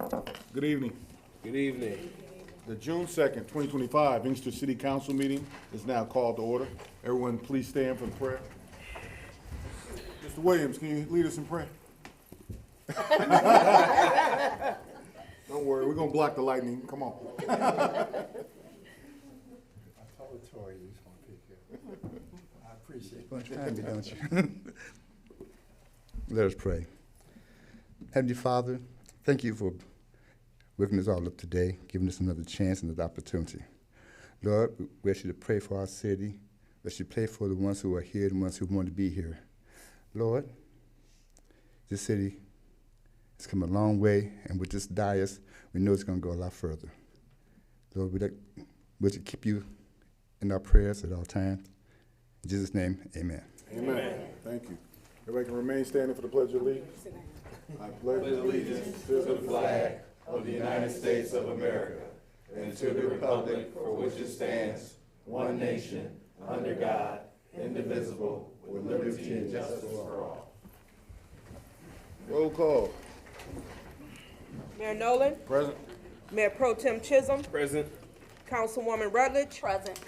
Good evening. Good evening. The June 2nd, 2025 Inkster City Council meeting is now called to order. Everyone please stand for prayer. Mr. Williams, can you lead us in prayer? Don't worry, we're going to block the lightning. Come on. I told Tori you was going to pick you. I appreciate it. Much time, don't you? Let us pray. Heavenly Father, thank you for waking us all up today, giving us another chance and another opportunity. Lord, we ask you to pray for our city. We ask you to pray for the ones who are here, the ones who want to be here. Lord, this city has come a long way, and with this dais, we know it's going to go a lot further. Lord, we'll keep you in our prayers at all times. In Jesus' name, amen. Amen. Thank you. Everybody can remain standing for the Pledge of Allegiance. I pledge allegiance to the flag of the United States of America and to the republic for which it stands, one nation, under God, indivisible, with liberty and justice for all. Roll call. Mayor Nolan, Present. Mayor Pro Tem Chisholm, Present. Councilwoman Rutledge, Present.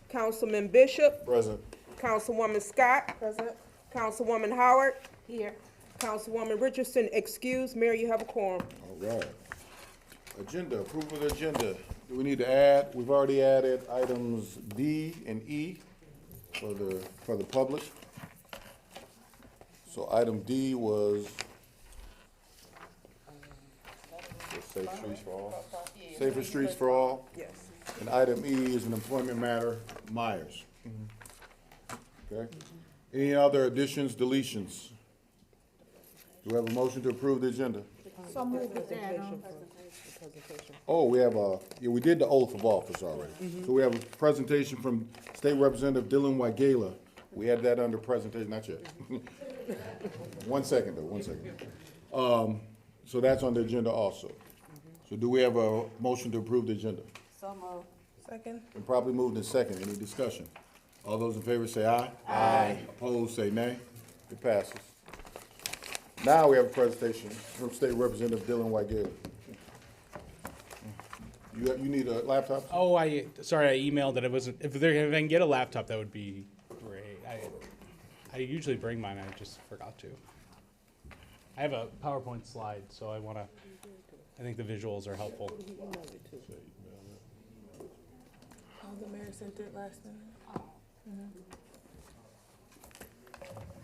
Councilman Bishop, Present. Councilwoman Scott, Councilwoman Howard, Here. Councilwoman Richardson excused. Mayor, you have a quorum. All right. Agenda, approval of the agenda. Do we need to add? We've already added items D and E for the public. So item D was Safe streets for all. Safer Streets for All. Yes. And item E is an employment matter, Myers. Okay. Any other additions, deletions? Do we have a motion to approve the agenda? So moved with that. Oh, we have we did the oath of office already. So we have a presentation from State Representative Dylan Wygala. We had that under presentation, not yet. 1 second though, 1 second. So that's on the agenda also. So do we have a motion to approve the agenda? So moved. Second. And probably moved in second. Any discussion? All those in favor say aye. Aye. Opposed, say nay. It passes. Now we have a presentation from State Representative Dylan Wygala. You need a laptop? Oh, sorry, I emailed that it wasn't. If I can get a laptop, that would be great. I usually bring mine. I just forgot to. I have a PowerPoint slide, so I think the visuals are helpful. Oh, the mayor sent it last minute.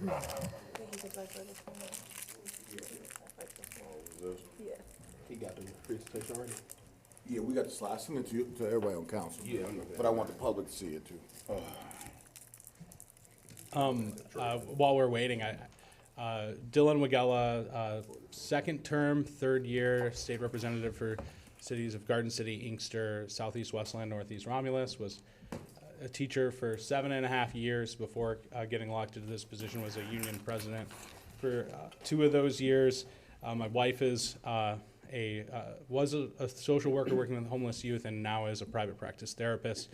I think he's applied for this one. Yeah. He got the presentation already? Yeah, we got the slide. I sent it to everybody on council. Yeah, I know that. But I want the public to see it too. While we're waiting, Dylan Wygala, second term, third year state representative for cities of Garden City, Inkster, Southeast Westland, Northeast Romulus, was a teacher for 7.5 years before getting elected to this position, was a union president for 2 of those years. My wife is was a social worker working with homeless youth and now is a private practice therapist.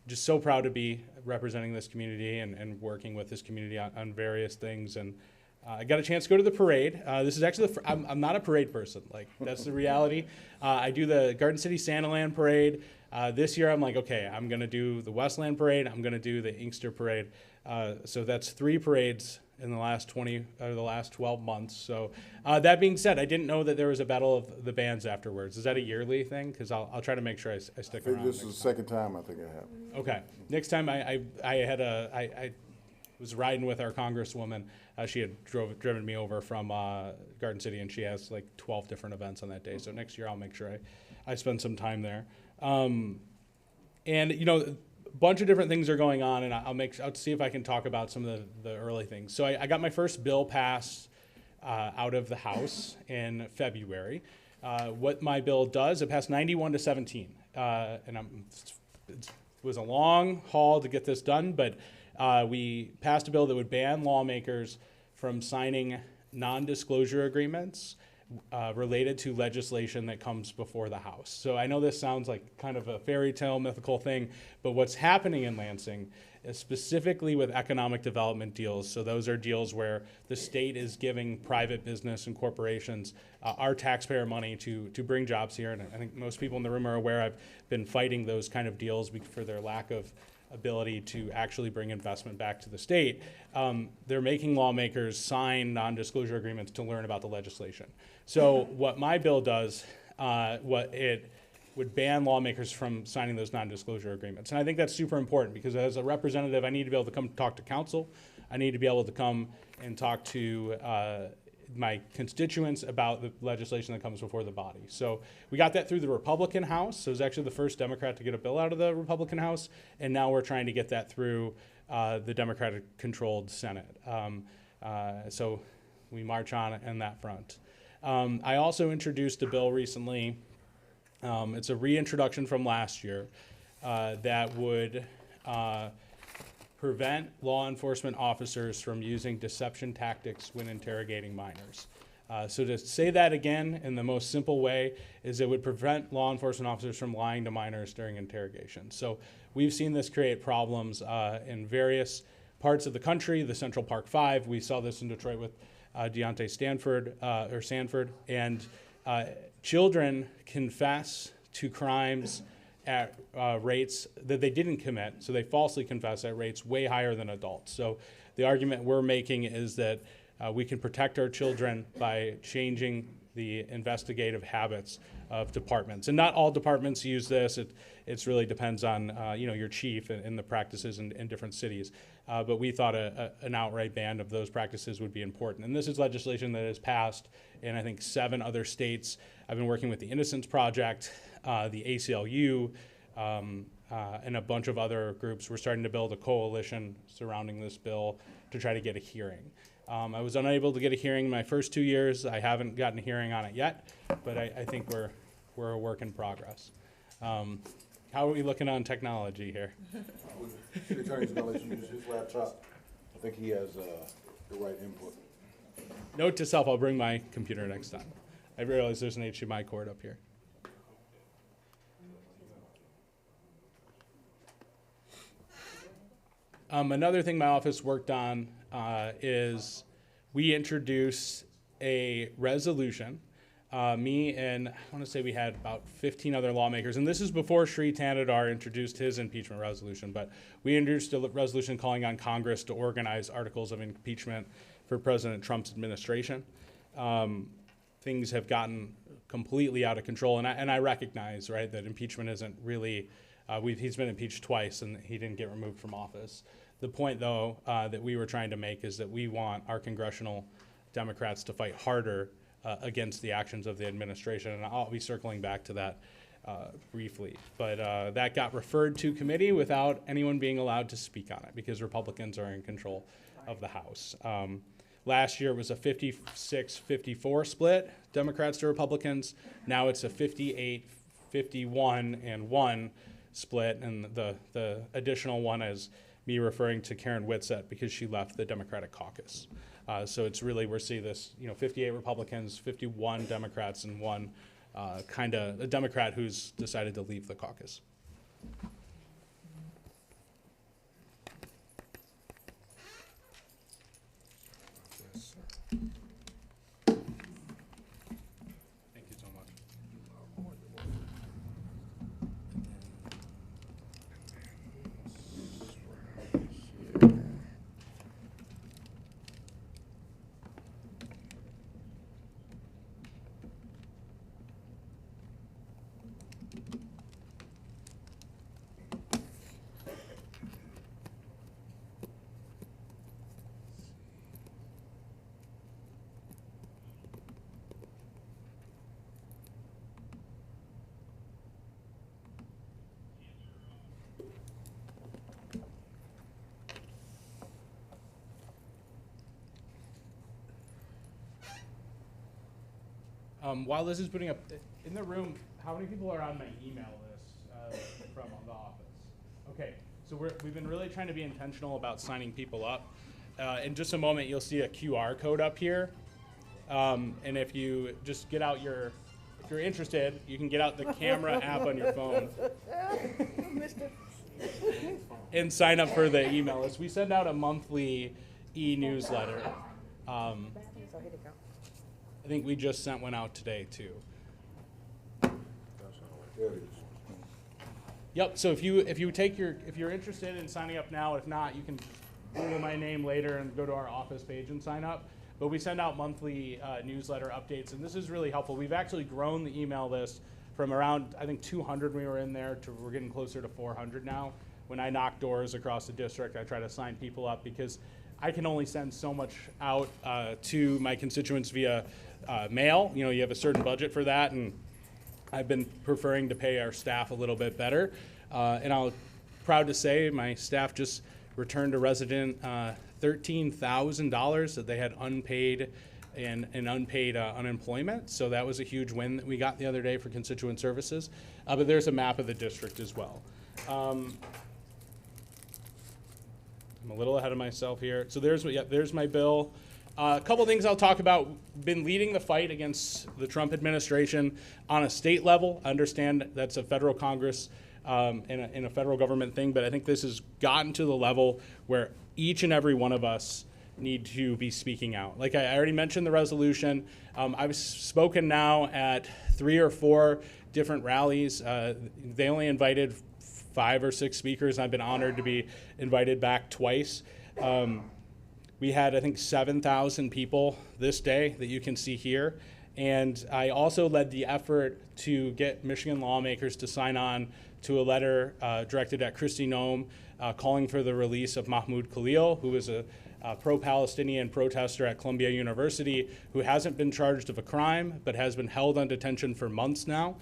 Just so proud to be representing this community and working with this community on various things. And I got a chance to go to the parade. This is actually, I'm not a parade person. Like, that's the reality. I do the Garden City Santaland parade. This year I'm like, okay, I'm gonna do the Westland parade. I'm gonna do the Inkster parade. So that's 3 parades in the last 12 months. So that being said, I didn't know that there was a battle of the bands afterwards. Is that a yearly thing? Because I'll try to make sure I stick I think around. this is the second time I think it happened. Okay. Next time I was riding with our congresswoman. She had driven me over from Garden City, and she has like 12 different events on that day. So next year I'll make sure I spend some time there. And a bunch of different things are going on, and I'll see if I can talk about some of the early things. So I got my first bill passed out of the House in February. What my bill does, it passed 91-17, and it was a long haul to get this done, but we passed a bill that would ban lawmakers from signing non-disclosure agreements related to legislation that comes before the House. So I know this sounds like kind of a fairy tale mythical thing, but what's happening in Lansing specifically with economic development deals. So those are deals where the state is giving private business and corporations our taxpayer money to bring jobs here. And I think most people in the room are aware I've been fighting those kind of deals for their lack of ability to actually bring investment back to the state. They're making lawmakers sign non-disclosure agreements to learn about the legislation. So what my bill does, it would ban lawmakers from signing those non-disclosure agreements. And I think that's super important because as a representative, I need to be able to come talk to council. I need to be able to come and talk to my constituents about the legislation that comes before the body. So we got that through the Republican House. So it was actually the first Democrat to get a bill out of the Republican House. And now we're trying to get that through the Democratic-controlled Senate. So we march on in that front. I also introduced a bill recently. It's a reintroduction from last year that would prevent law enforcement officers from using deception tactics when interrogating minors. So to say that again in the most simple way is it would prevent law enforcement officers from lying to minors during interrogation. So we've seen this create problems in various parts of the country, the Central Park Five. We saw this in Detroit with Deontay Sanford, and children confess to crimes at rates that they didn't commit, so they falsely confess at rates way higher than adults. So the argument we're making is that we can protect our children by changing the investigative habits of departments. And not all departments use this. It really depends on your chief and the practices in different cities. But we thought an outright ban of those practices would be important. And this is legislation that has passed in, I think, 7 other states. I've been working with the Innocence Project, the ACLU, and a bunch of other groups. We're starting to build a coalition surrounding this bill to try to get a hearing. I was unable to get a hearing in my first 2 years. I haven't gotten a hearing on it yet, but I think we're a work in progress. How are we looking on technology here? City Attorney's gonna let you use his laptop. I think he has the right input. Note to self, I'll bring my computer next time. I realize there's an HDMI cord up here. Another thing my office worked on is we introduced a resolution. Me and I want to say we had about 15 other lawmakers, and this is before Sri Tanadar introduced his impeachment resolution, but we introduced a resolution calling on Congress to organize articles of impeachment for President Trump's administration. Things have gotten completely out of control, and I recognize, right, that impeachment isn't really, he's been impeached twice and he didn't get removed from office. The point, though, that we were trying to make is that we want our congressional Democrats to fight harder against the actions of the administration, and I'll be circling back to that briefly. But that got referred to committee without anyone being allowed to speak on it because Republicans are in control of the House. Last year it was a 56-54 split, Democrats to Republicans. Now it's a 58-51-1 split, and the additional one is me referring to Karen Whitsett because she left the Democratic caucus. So it's really, we're seeing this, 58 Republicans, 51 Democrats, and one kind of a Democrat who's decided to leave the caucus. Thank you so much. While this is putting up, in the room, how many people are on my email list from the office? Okay, so we've been really trying to be intentional about signing people up. In just a moment, you'll see a QR code up here. And if you just get out if you're interested, you can get out the camera app on your phone. and sign up for the email list. We send out a monthly e-newsletter. I think we just sent one out today too. There it is. Yep. So if you're interested in signing up now, if not, you can Google my name later and go to our office page and sign up. But we send out monthly newsletter updates, and this is really helpful. We've actually grown the email list from around, I think, 200 when we were in there to we're getting closer to 400 now. When I knock doors across the district, I try to sign people up because I can only send so much out to my constituents via mail. You know, you have a certain budget for that, and I've been preferring to pay our staff a little bit better. And I'm proud to say my staff just returned a resident $13,000 that they had unpaid and unpaid unemployment. So that was a huge win that we got the other day for constituent services. But there's a map of the district as well. I'm a little ahead of myself here. So there's my bill. A couple things I'll talk about. Been leading the fight against the Trump administration on a state level. I understand that's a federal Congress in a federal government thing, but I think this has gotten to the level where each and every one of us need to be speaking out. Like I already mentioned the resolution. I've spoken now at 3 or 4 different rallies. They only invited 5 or 6 speakers. I've been honored to be invited back twice. We had, I think, 7,000 people this day that you can see here. And I also led the effort to get Michigan lawmakers to sign on to a letter directed at Kristi Noem calling for the release of Mahmoud Khalil, who was a pro-Palestinian protester at Columbia University who hasn't been charged of a crime but has been held on detention for months now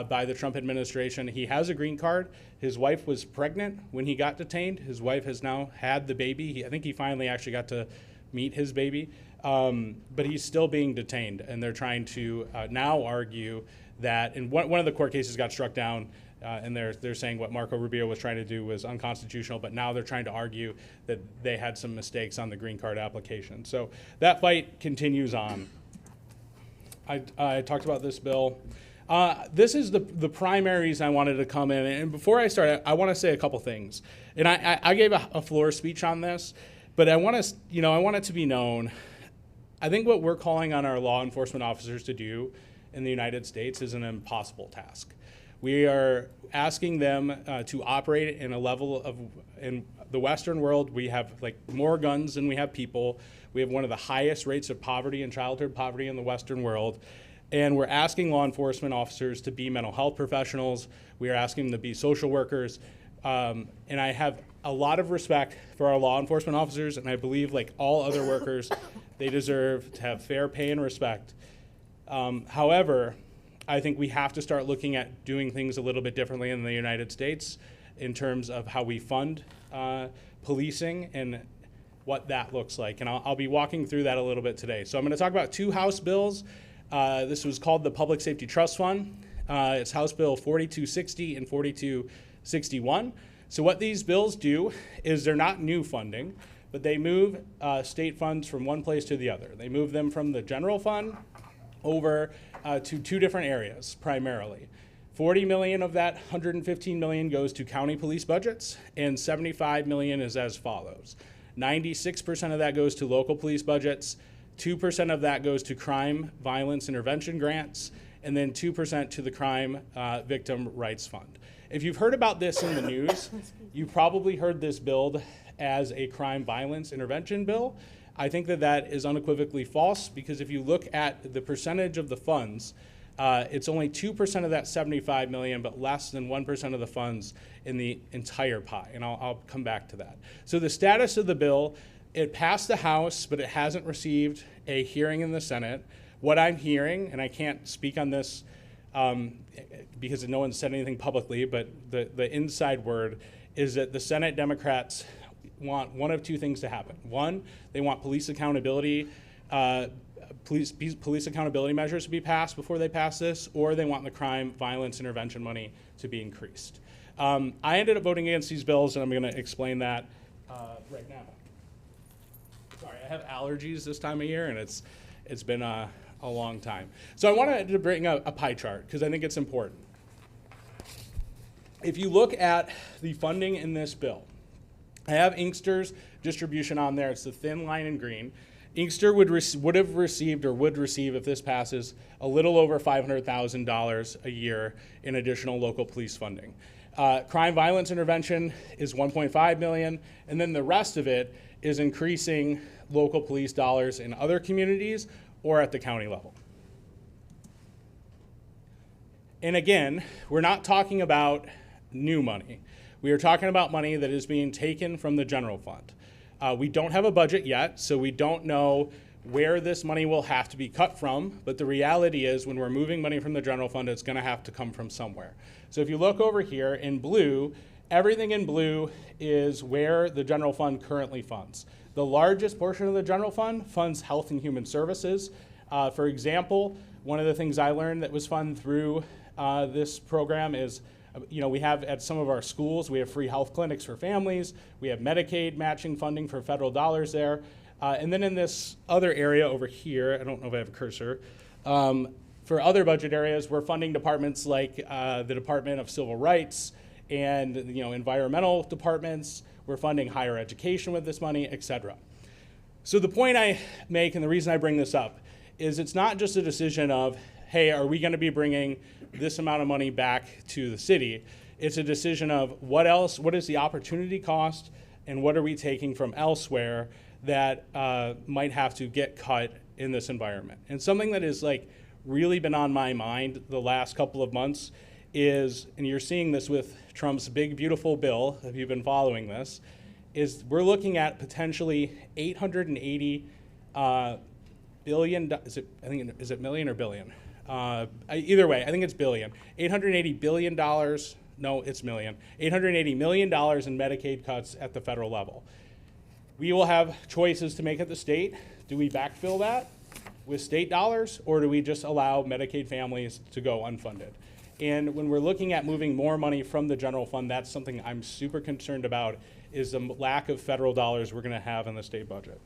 by the Trump administration. He has a green card. His wife was pregnant when he got detained. His wife has now had the baby. I think he finally actually got to meet his baby. But he's still being detained, and they're trying to now argue that, and one of the court cases got struck down, and they're saying what Marco Rubio was trying to do was unconstitutional, but now they're trying to argue that they had some mistakes on the green card application. So that fight continues on. I talked about this bill. This is the primaries I wanted to come in, and before I start, I want to say a couple things. And I gave a floor speech on this, but I want it to be known. I think what we're calling on our law enforcement officers to do in the United States is an impossible task. We are asking them to operate in a level of, in the Western world, we have like more guns than we have people. We have one of the highest rates of poverty and childhood poverty in the Western world. And we're asking law enforcement officers to be mental health professionals. We are asking them to be social workers. And I have a lot of respect for our law enforcement officers, and I believe, like all other workers, they deserve to have fair pay and respect. However, I think we have to start looking at doing things a little bit differently in the United States in terms of how we fund policing and what that looks like. And I'll be walking through that a little bit today. So I'm going to talk about 2 House bills. This was called the Public Safety Trust Fund. It's House Bill 4260 and 4261. So what these bills do is they're not new funding, but they move state funds from one place to the other. They move them from the general fund over to 2 different areas primarily. 40 million of that 115 million goes to county police budgets, and 75 million is as follows. 96% of that goes to local police budgets, 2% of that goes to crime violence intervention grants, and then 2% to the Crime Victim Rights Fund. If you've heard about this in the news, you probably heard this billed as a crime violence intervention bill. I think that is unequivocally false, because if you look at the percentage of the funds, it's only 2% of that 75 million, but less than 1% of the funds in the entire pie, and I'll come back to that. So the status of the bill, it passed the House, but it hasn't received a hearing in the Senate. What I'm hearing, and I can't speak on this because no one said anything publicly, but the inside word is that the Senate Democrats want one of 2 things to happen. One, they want police accountability measures to be passed before they pass this, or they want the crime violence intervention money to be increased. I ended up voting against these bills, and I'm going to explain that right now. Sorry, I have allergies this time of year, and it's been a long time. So I wanted to bring a pie chart because I think it's important. if you look at the funding in this bill, I have Inkster's distribution on there. It's the thin line in green. Inkster would have received, or would receive if this passes, a little over $500,000 a year in additional local police funding. Crime violence intervention is $1.5 million, and then the rest of it is increasing local police dollars in other communities or at the county level. And again, we're not talking about new money. We are talking about money that is being taken from the general fund. We don't have a budget yet, so we don't know where this money will have to be cut from, but the reality is when we're moving money from the general fund, it's gonna have to come from somewhere. So if you look over here in blue, everything in blue is where the general fund currently funds. The largest portion of the general fund funds health and human services. For example, one of the things I learned that was funded through this program is, we have at some of our schools, we have free health clinics for families. We have Medicaid matching funding for federal dollars there. And then in this other area over here, I don't know if I have a cursor, for other budget areas, we're funding departments like the Department of Civil Rights and environmental departments. We're funding higher education with this money, et cetera. So the point I make, and the reason I bring this up, is it's not just a decision of, hey, are we gonna be bringing this amount of money back to the city? It's a decision of what is the opportunity cost, and what are we taking from elsewhere that might have to get cut in this environment. And something that is really been on my mind the last couple of months is, and you're seeing this with Trump's big beautiful bill, if you've been following this, is we're looking at potentially $880 billion, is it million or billion? Either way, I think it's billion. $880 billion, no, it's million. $880 million in Medicaid cuts at the federal level. We will have choices to make at the state. Do we backfill that with state dollars, or do we just allow Medicaid families to go unfunded? And when we're looking at moving more money from the general fund, that's something I'm super concerned about, is the lack of federal dollars we're gonna have in the state budget.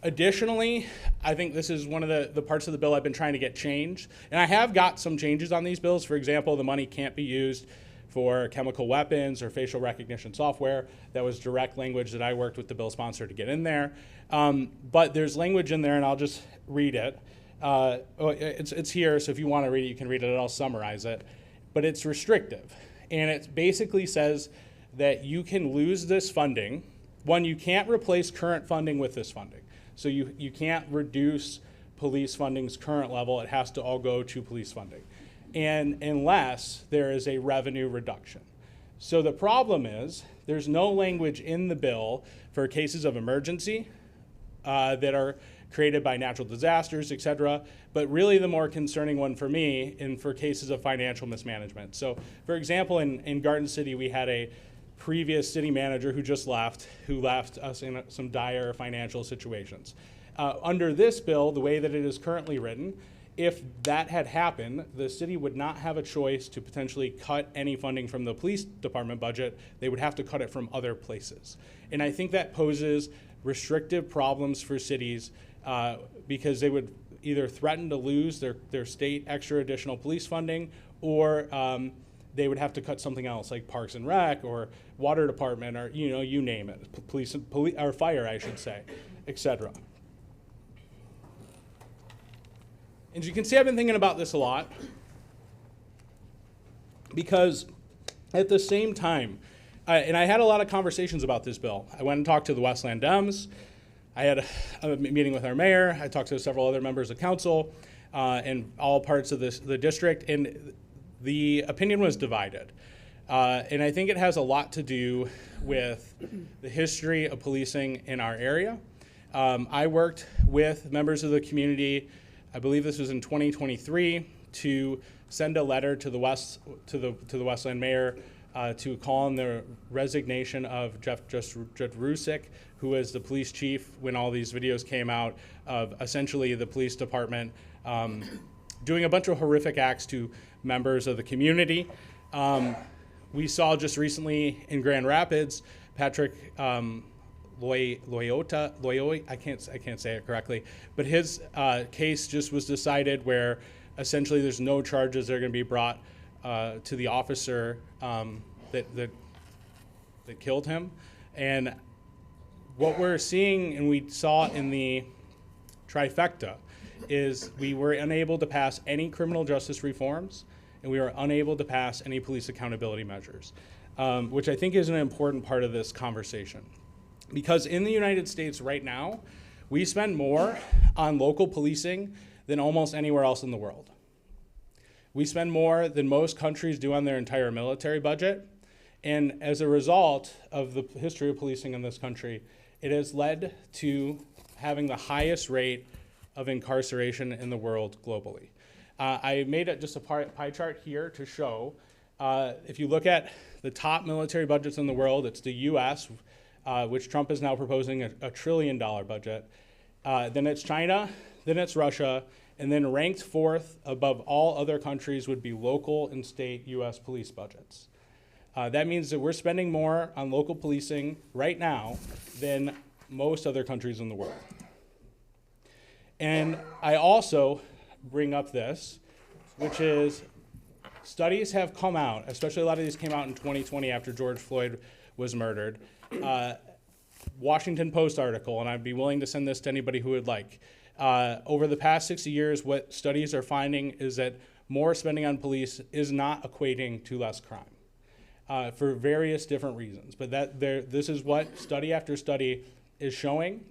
Additionally, I think this is one of the parts of the bill I've been trying to get changed. And I have got some changes on these bills. For example, the money can't be used for chemical weapons or facial recognition software. That was direct language that I worked with the bill sponsor to get in there. But there's language in there, and I'll just read it. It's here, so if you want to read it, you can read it, and I'll summarize it. But it's restrictive. And it basically says that you can lose this funding. One, you can't replace current funding with this funding. So you can't reduce police funding's current level. It has to all go to police funding, and unless there is a revenue reduction. So the problem is there's no language in the bill for cases of emergency that are created by natural disasters, et cetera, but really the more concerning one for me and for cases of financial mismanagement. So for example, in Garden City, we had a previous city manager who just left, who left us in some dire financial situations. Under this bill, the way that it is currently written, if that had happened, the city would not have a choice to potentially cut any funding from the police department budget. They would have to cut it from other places. And I think that poses restrictive problems for cities because they would either threaten to lose their state extra additional police funding, or they would have to cut something else like Parks and Rec or Water Department, or you name it, police or fire, I should say, et cetera. And you can see I've been thinking about this a lot, because at the same time, and I had a lot of conversations about this bill. I went and talked to the Westland Dems. I had a meeting with our mayor. I talked to several other members of council and all parts of the district, and the opinion was divided. And I think it has a lot to do with the history of policing in our area. I worked with members of the community, I believe this was in 2023, to send a letter to the Westland mayor to call on the resignation of Jeff Rusick, who was the police chief when all these videos came out of essentially the police department doing a bunch of horrific acts to members of the community. We saw just recently in Grand Rapids, Patrick Loyola, I can't say it correctly, but his case just was decided where essentially there's no charges that are going to be brought to the officer that killed him. And what we're seeing, and we saw in the trifecta, is we were unable to pass any criminal justice reforms, and we were unable to pass any police accountability measures, which I think is an important part of this conversation. Because in the United States right now, we spend more on local policing than almost anywhere else in the world. We spend more than most countries do on their entire military budget. And as a result of the history of policing in this country, it has led to having the highest rate of incarceration in the world globally. I made just a pie chart here to show, if you look at the top military budgets in the world, it's the US, which Trump is now proposing a $1 trillion budget. Then it's China, then it's Russia, and then ranked fourth above all other countries would be local and state US police budgets. That means that we're spending more on local policing right now than most other countries in the world. And I also bring up this, which is studies have come out, especially a lot of these came out in 2020 after George Floyd was murdered. Washington Post article, and I'd be willing to send this to anybody who would like. Over the past 60 years, what studies are finding is that more spending on police is not equating to less crime for various different reasons. But this is what study after study is showing.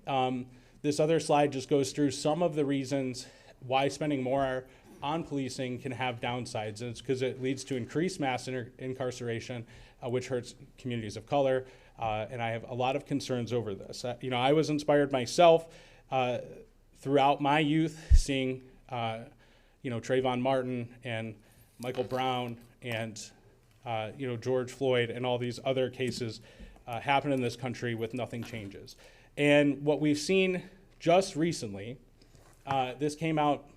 This other slide just goes through some of the reasons why spending more on policing can have downsides. And it's because it leads to increased mass incarceration, which hurts communities of color. And I have a lot of concerns over this. I was inspired myself throughout my youth seeing, Trayvon Martin and Michael Brown and, George Floyd and all these other cases happen in this country with nothing changes. And what we've seen just recently, this came out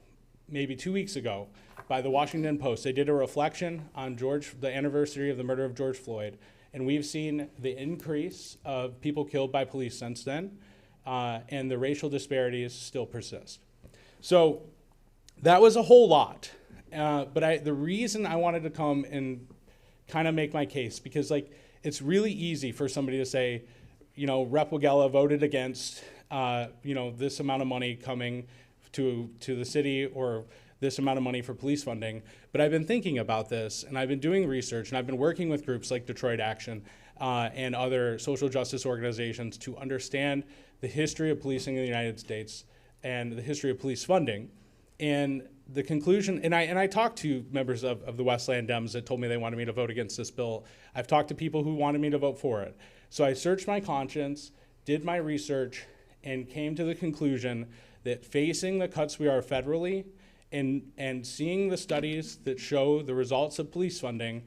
maybe 2 weeks ago by the Washington Post. They did a reflection on the anniversary of the murder of George Floyd. And we've seen the increase of people killed by police since then, and the racial disparities still persist. So that was a whole lot. But the reason I wanted to come and kind of make my case, because it's really easy for somebody to say, Rep. Wagella voted against, this amount of money coming to the city or this amount of money for police funding. But I've been thinking about this, and I've been doing research, and I've been working with groups like Detroit Action and other social justice organizations to understand the history of policing in the United States and the history of police funding. And the conclusion, and I talked to members of the Westland Dems that told me they wanted me to vote against this bill. I've talked to people who wanted me to vote for it. So I searched my conscience, did my research, and came to the conclusion that facing the cuts we are federally and seeing the studies that show the results of police funding,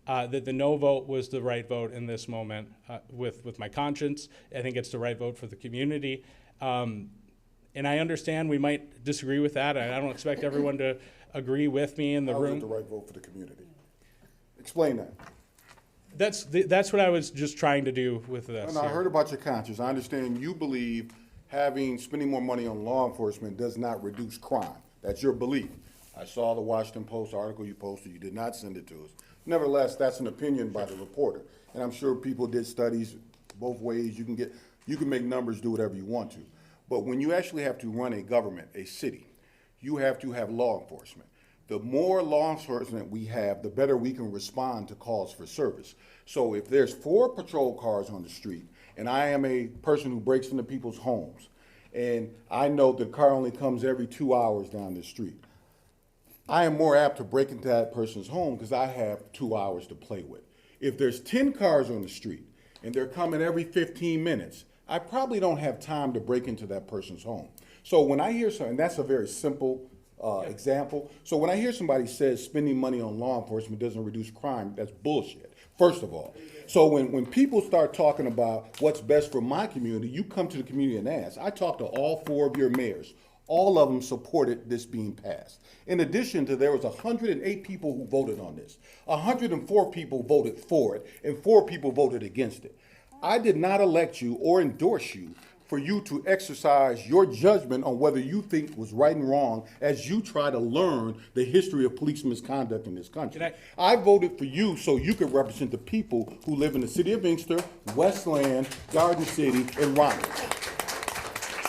that the no vote was the right vote in this moment with my conscience. I think it's the right vote for the community. And I understand we might disagree with that. I don't expect everyone to agree with me in the How room. is it the right vote for the community? Explain that. That's what I was just trying to do with this. And I here. heard about your conscience. I understand you believe spending more money on law enforcement does not reduce crime. That's your belief. I saw the Washington Post article you posted. You did not send it to us. Nevertheless, that's an opinion by the reporter. And I'm sure people did studies both ways. You can make numbers, do whatever you want to. But when you actually have to run a government, a city, you have to have law enforcement. The more law enforcement we have, the better we can respond to calls for service. So if there's 4 patrol cars on the street, and I am a person who breaks into people's homes, and I know the car only comes every 2 hours down the street, I am more apt to break into that person's home because I have 2 hours to play with. If there's 10 cars on the street, and they're coming every 15 minutes, I probably don't have time to break into that person's home. So when I hear something, that's a very simple example. So when I hear somebody says spending money on law enforcement doesn't reduce crime, that's bullshit, first of all. So when people start talking about what's best for my community, you come to the community and ask. I talked to all 4 of your mayors. All of them supported this being passed. In addition to, there was 108 people who voted on this. 104 people voted for it, and 4 people voted against it. I did not elect you or endorse you for you to exercise your judgment on whether you think was right and wrong as you try to learn the history of police misconduct in this country. Can I voted for you so you could represent the people who live in the city of Inkster, Westland, Garden City, and Romulus.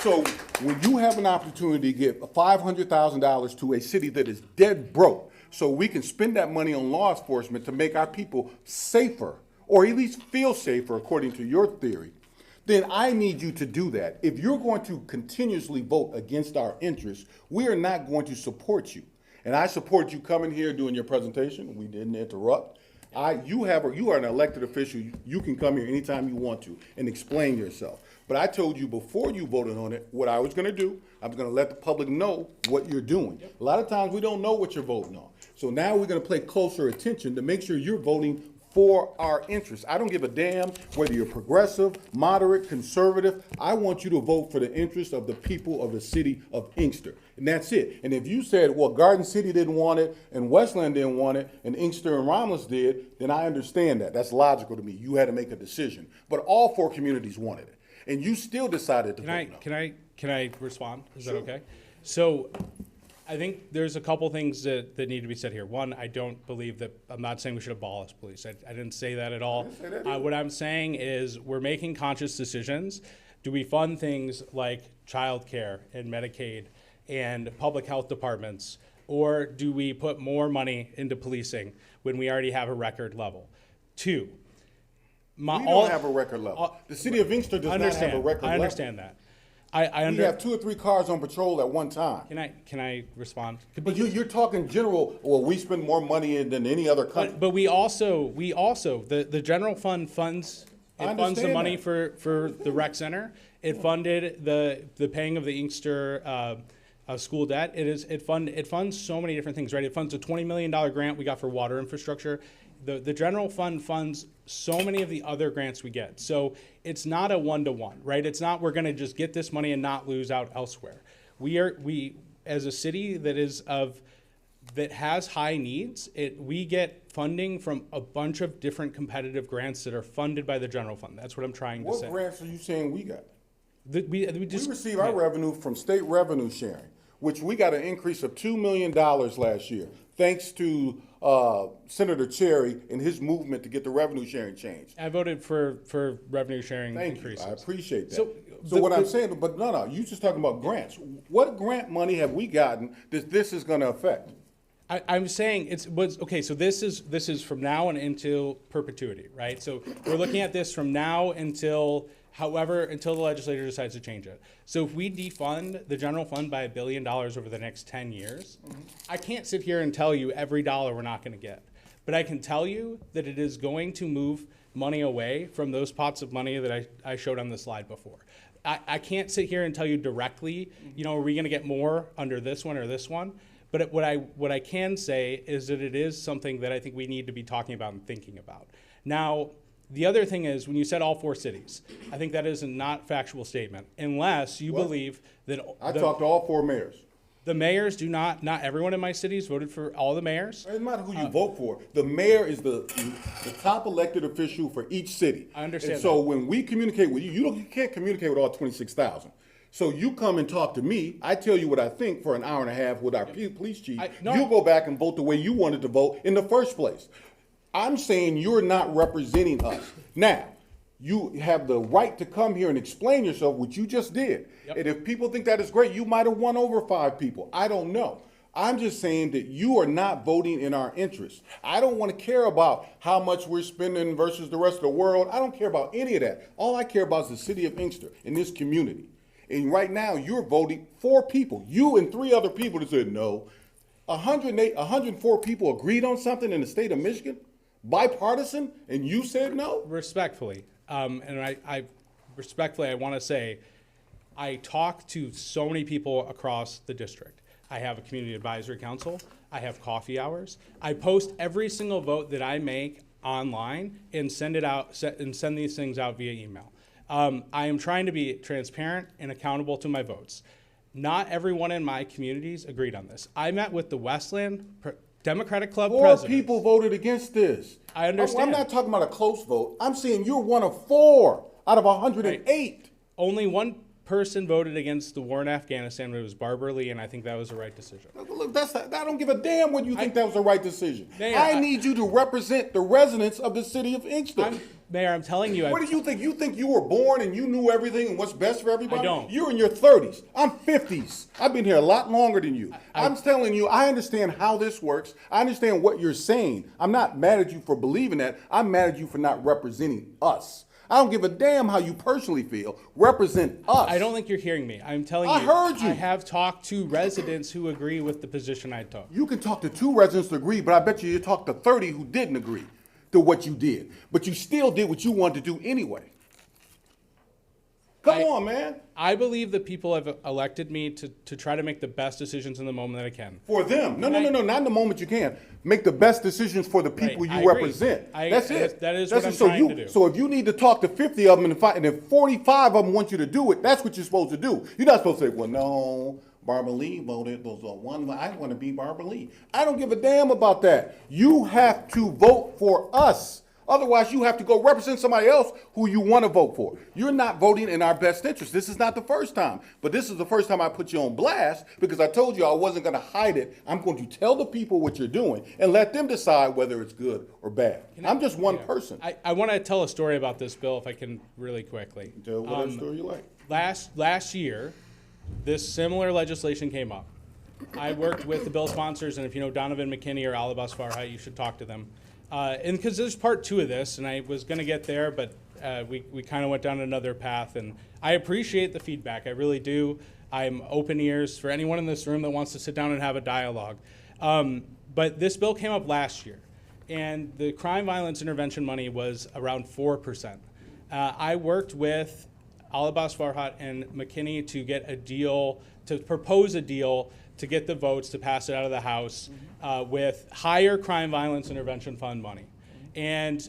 So when you have an opportunity to give $500,000 to a city that is dead broke, so we can spend that money on law enforcement to make our people safer, or at least feel safer according to your theory, then I need you to do that. If you're going to continuously vote against our interests, we are not going to support you. And I support you coming here doing your presentation. We didn't interrupt. You are an elected official. You can come here anytime you want to and explain yourself. But I told you before you voted on it what I was going to do. I was going to let the public know what you're doing. A lot of times we don't know what you're voting on. So now we're going to pay closer attention to make sure you're voting for our interests. I don't give a damn whether you're progressive, moderate, conservative. I want you to vote for the interests of the people of the city of Inkster. And that's it. And if you said, well, Garden City didn't want it, and Westland didn't want it, and Inkster and Romulus did, then I understand that. That's logical to me. You had to make a decision. But all 4 communities wanted it. And you still decided to vote no. Can I respond? Is Sure. that okay? So I think there's a couple things that need to be said here. One, I don't believe that, I'm not saying we should abolish police. I didn't say that at all. didn't say that either. What I'm saying is we're making conscious decisions. Do we fund things like childcare and Medicaid and public health departments, or do we put more money into policing when we already have a record level? 2, We don't have a record level. The city of Inkster does not have a record level. I understand that. We have 2 or 3 cars on patrol at one time. Can I respond? But you're talking general, well, we spend more money than any other country. But we also the general fund funds I the understand money that. for the rec center. It funded the paying of the Inkster school debt. It funds so many different things, right? It funds a $20 million grant we got for water infrastructure. The general fund funds so many of the other grants we get. So it's not a 1-to-1, right? It's not we're going to just get this money and not lose out elsewhere. We as a city that has high needs, we get funding from a bunch of different competitive grants that are funded by the general fund. That's what I'm trying to say. What grants are you saying we got? We We just receive our revenue from state revenue sharing, which we got an increase of $2 million last year, thanks to Senator Cherry and his movement to get the revenue sharing changed. I voted for revenue sharing Thank increases. you. I appreciate that. So So what I'm saying, but no, you just talking about grants. What grant money have we gotten that this is going to affect? I'm saying okay. So this is from now and until perpetuity, right? So we're looking at this from now until the legislature decides to change it. So if we defund the general fund by $1 billion over the next 10 years, I can't sit here and tell you every dollar we're not going to get, but I can tell you that it is going to move money away from those pots of money that I showed on the slide before. I can't sit here and tell you directly, are we going to get more under this one or this one? But what I can say is that it is something that I think we need to be talking about and thinking about. Now, the other thing is, when you said all 4 cities, I think that is a not factual statement, unless you believe that I talked to all 4 mayors. the mayors do not everyone in my cities voted for all the mayors. It doesn't matter who you vote for. The mayor is the top elected official for each city. I understand And so that. when we communicate with you, you can't communicate with all 26,000. So you come and talk to me. I tell you what I think for an hour and a half with our police chief. You go back and vote the way you wanted to vote in the first place. I'm saying you're not representing us. Now, you have the right to come here and explain yourself, which you just did. Yep. And if people think that is great, you might have won over 5 people. I don't know. I'm just saying that you are not voting in our interest. I don't want to care about how much we're spending versus the rest of the world. I don't care about any of that. All I care about is the city of Inkster and this community. And right now, you're voting for people. You and 3 other people that said no. 104 people agreed on something in the state of Michigan, bipartisan, and you said no? Respectfully, and I respectfully, I want to say, I talk to so many people across the district. I have a community advisory council. I have coffee hours. I post every single vote that I make online and send it out and send these things out via email. I am trying to be transparent and accountable to my votes. Not everyone in my communities agreed on this. I met with the Westland Democratic Club 4 presidents. people voted against this. I understand. I'm not talking about a close vote. I'm saying you're one of 4 out of 108. Only one person voted against the war in Afghanistan, but it was Barbara Lee, and I think that was the right decision. Look, I don't give a damn whether you think that was the right decision. Mayor, I need you to represent the residents of the city of Inkster. Mayor, I'm telling you, What do you think? You think you were born and you knew everything and what's best for everybody? I don't. You're in your 30s. I'm 50s. I've been here a lot longer than you. I'm telling you, I understand how this works. I understand what you're saying. I'm not mad at you for believing that. I'm mad at you for not representing us. I don't give a damn how you personally feel. Represent us. I don't think you're hearing me. I'm telling you. I heard you. I have talked to residents who agree with the position I took. You can talk to 2 residents to agree, but I bet you talked to 30 who didn't agree to what you did. But you still did what you wanted to do anyway. Come on, man. I believe that people have elected me to try to make the best decisions in the moment that I can. For them. No, not in the moment you can. Make the best decisions for the people Right, I you agree. represent. I- That's it. that is That's what it. I'm trying to do. So if you need to talk to 50 of them and if 45 of them want you to do it, that's what you're supposed to do. You're not supposed to say, well, no, Barbara Lee voted. Those are one. I want to be Barbara Lee. I don't give a damn about that. You have to vote for us. Otherwise, you have to go represent somebody else who you want to vote for. You're not voting in our best interest. This is not the first time, but this is the first time I put you on blast because I told you I wasn't going to hide it. I'm going to tell the people what you're doing and let them decide whether it's good or bad. I'm just one person. I want to tell a story about this bill, if I can, really quickly. Tell whatever story you like. Last year, this similar legislation came up. I worked with the bill sponsors, and if you know Donovan McKinney or Alibas Farhat, you should talk to them. And because there's part 2 of this, and I was going to get there, but we kind of went down another path. And I appreciate the feedback. I really do. I'm open ears for anyone in this room that wants to sit down and have a dialogue. But this bill came up last year, and the crime violence intervention money was around 4%. I worked with Alibas Farhat and McKinney to get a deal, to propose a deal to get the votes to pass it out of the House with higher crime violence intervention fund money. And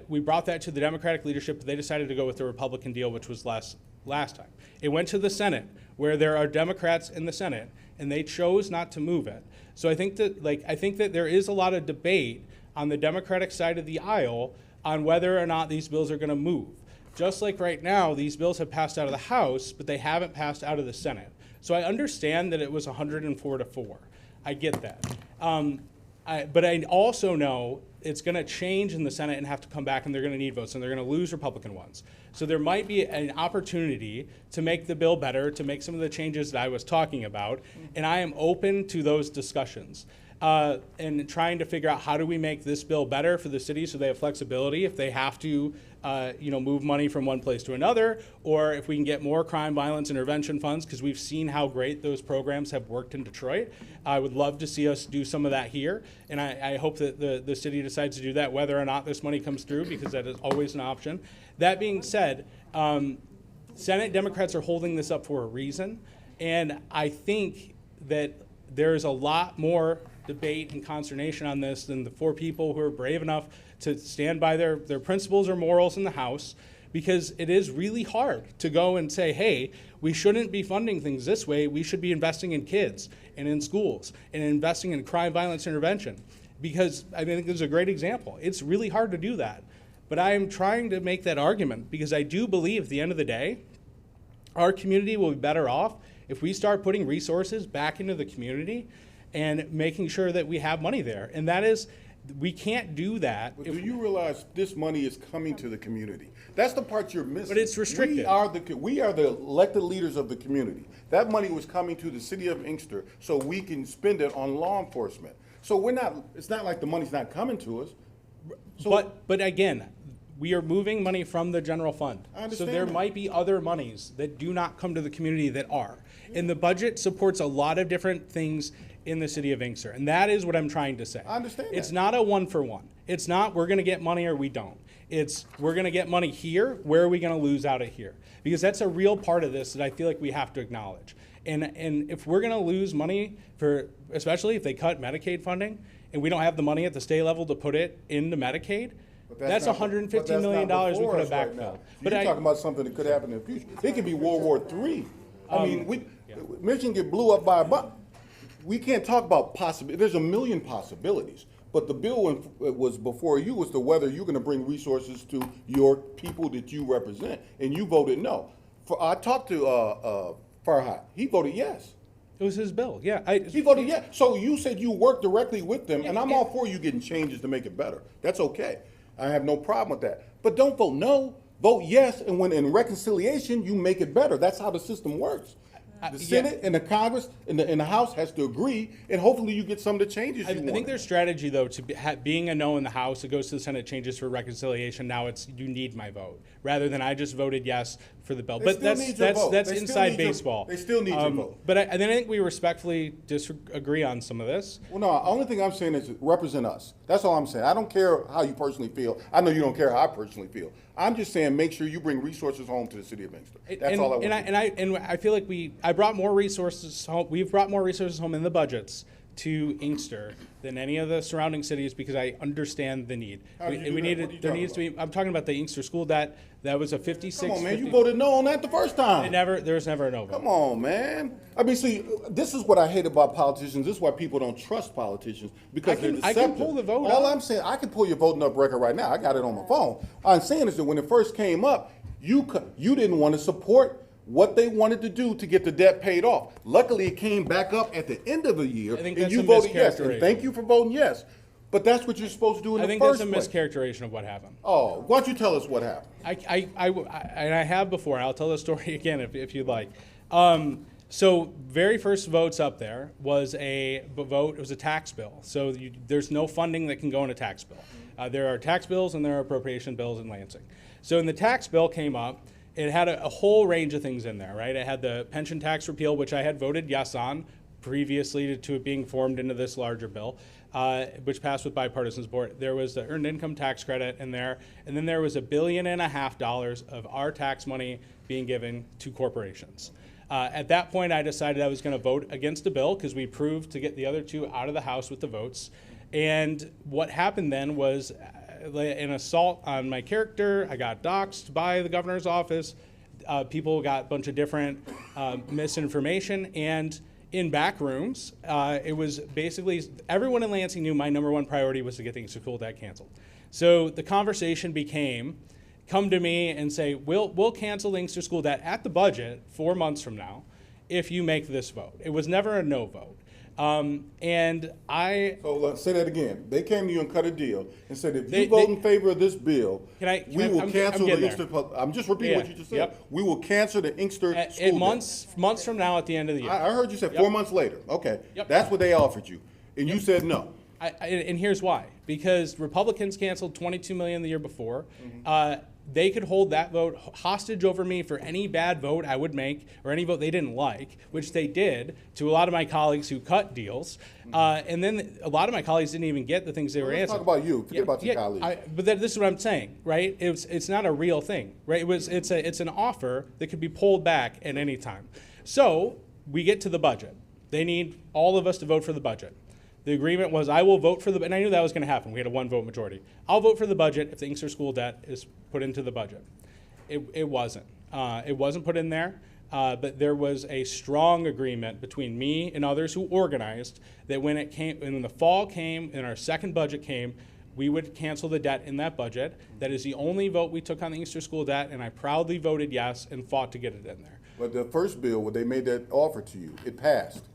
we brought that to the Democratic leadership, but they decided to go with the Republican deal, which was last time. It went to the Senate, where there are Democrats in the Senate, and they chose not to move it. So I think that there is a lot of debate on the Democratic side of the aisle on whether or not these bills are going to move. Just like right now, these bills have passed out of the House, but they haven't passed out of the Senate. So I understand that it was 104 to 4. I get that. But I also know it's going to change in the Senate and have to come back, and they're going to need votes, and they're going to lose Republican ones. So there might be an opportunity to make the bill better, to make some of the changes that I was talking about, and I am open to those discussions. And trying to figure out how do we make this bill better for the city so they have flexibility if they have to move money from one place to another, or if we can get more crime violence intervention funds, because we've seen how great those programs have worked in Detroit. I would love to see us do some of that here, and I hope that the city decides to do that whether or not this money comes through, because that is always an option. That being said, Senate Democrats are holding this up for a reason, and I think that there's a lot more debate and consternation on this than the 4 people who are brave enough to stand by their principles or morals in the House, because it is really hard to go and say, hey, we shouldn't be funding things this way. We should be investing in kids and in schools and investing in crime violence intervention, because I think this is a great example. It's really hard to do that. But I am trying to make that argument because I do believe at the end of the day, our community will be better off if we start putting resources back into the community and making sure that we have money there. And that is, we can't do that. But do you realize this money is coming to the community? That's the part you're missing. But it's restricted. We are the elected leaders of the community. That money was coming to the city of Inkster so we can spend it on law enforcement. So it's not like the money's not coming to us. So, But again, we are moving money from the general fund. I understand So there that. might be other monies that do not come to the community that are. And the budget supports a lot of different things in the city of Inkster. And that is what I'm trying to say. I understand It's that. not a 1-for-1. It's not we're going to get money or we don't. It's we're going to get money here. Where are we going to lose out at here? Because that's a real part of this that I feel like we have to acknowledge. And if we're going to lose money especially if they cut Medicaid funding and we don't have the money at the state level to put it into Medicaid, that's $115 million we could have backfilled. But you're talking about something that could happen in the future. It could be World War III. I mean, Michigan get blew up by a bomb. We can't talk about possibility. There's a million possibilities. But the bill when it was before you was to whether you're going to bring resources to your people that you represent, and you voted no. I talked to Farhat. He voted yes. It was his bill, yeah. He voted yes. So you said you worked directly with them, and I'm all for you getting changes to make it better. That's okay. I have no problem with that. But don't vote no. Vote yes, and when in reconciliation, you make it better. That's how the system works. The Senate and the Congress and the House has to agree, and hopefully you get some of the changes you want. I think their strategy, though, to being a no in the House, it goes to the Senate, changes for reconciliation. Now it's you need my vote, rather than I just voted yes for the bill. They But still need your vote. that's They still inside need your- baseball. they still need your vote. But and then I think we respectfully disagree on some of this. Well, no, the only thing I'm saying is represent us. That's all I'm saying. I don't care how you personally feel. I know you don't care how I personally feel. I'm just saying make sure you bring resources home to the city of Inkster. That's all I want. And I feel like I brought more resources home. We've brought more resources home in the budgets to Inkster than any of the surrounding cities because I understand the need. How did you do that? What are you There talking needs to be. I'm talking about the Inkster school debt. That was a 56. Come on, man. You 50 voted no on that the first time. There was never a no vote. Come on, man. I mean, see, this is what I hate about politicians. This is why people don't trust politicians because they're I deceptive. can pull the vote All up. I'm saying, I can pull your voting up record right now. I got it on my phone. All I'm saying is that when it first came up, you didn't want to support what they wanted to do to get the debt paid off. Luckily, it came back up at the end of the year, I think and that's you a voted yes. And mischaracterization. thank you for voting yes. But that's what you're supposed to do in I the think first that's a place. mischaracterization of what happened. Oh, why don't you tell us what happened? And I have before. I'll tell the story again if you'd like. So very first votes up there was a vote. It was a tax bill. So there's no funding that can go in a tax bill. There are tax bills and there are appropriation bills in Lansing. So when the tax bill came up, it had a whole range of things in there, right? It had the pension tax repeal, which I had voted yes on previously to it being formed into this larger bill, which passed with bipartisan support. There was the earned income tax credit in there, and then there was $1.5 billion of our tax money being given to corporations. At that point, I decided I was going to vote against the bill because we proved to get the other two out of the House with the votes. And what happened then was an assault on my character. I got doxxed by the governor's office. People got a bunch of different misinformation. And in back rooms, it was basically everyone in Lansing knew my number one priority was to get the Inkster school debt canceled. So the conversation became, come to me and say, we'll cancel the Inkster school debt at the budget 4 months from now if you make this vote. It was never a no vote. So let's say that again. They came to you and cut a deal and said, if you vote in favor of this bill, we will cancel the Inkster. I'm just repeating what you just said. Yep. We will cancel the Inkster school debt. months from now at the end of the year. I heard you say 4 months later. Okay. Yep. That's what they offered you. And you said no. And here's why. Because Republicans canceled $22 million the year before. They could hold that vote hostage over me for any bad vote I would make or any vote they didn't like, which they did to a lot of my colleagues who cut deals. And then a lot of my colleagues didn't even get the things they were Let's answering. talk about you. Forget about your colleagues. But this is what I'm saying, right? It's not a real thing, right? It's an offer that could be pulled back at any time. So we get to the budget. They need all of us to vote for the budget. The agreement was I will vote for the, and I knew that was going to happen. We had a 1-vote majority. I'll vote for the budget if the Inkster school debt is put into the budget. It wasn't. It wasn't put in there, but there was a strong agreement between me and others who organized that when the fall came and our second budget came, we would cancel the debt in that budget. That is the only vote we took on the Inkster school debt, and I proudly voted yes and fought to get it in there. But the first bill, when they made that offer to you, it passed.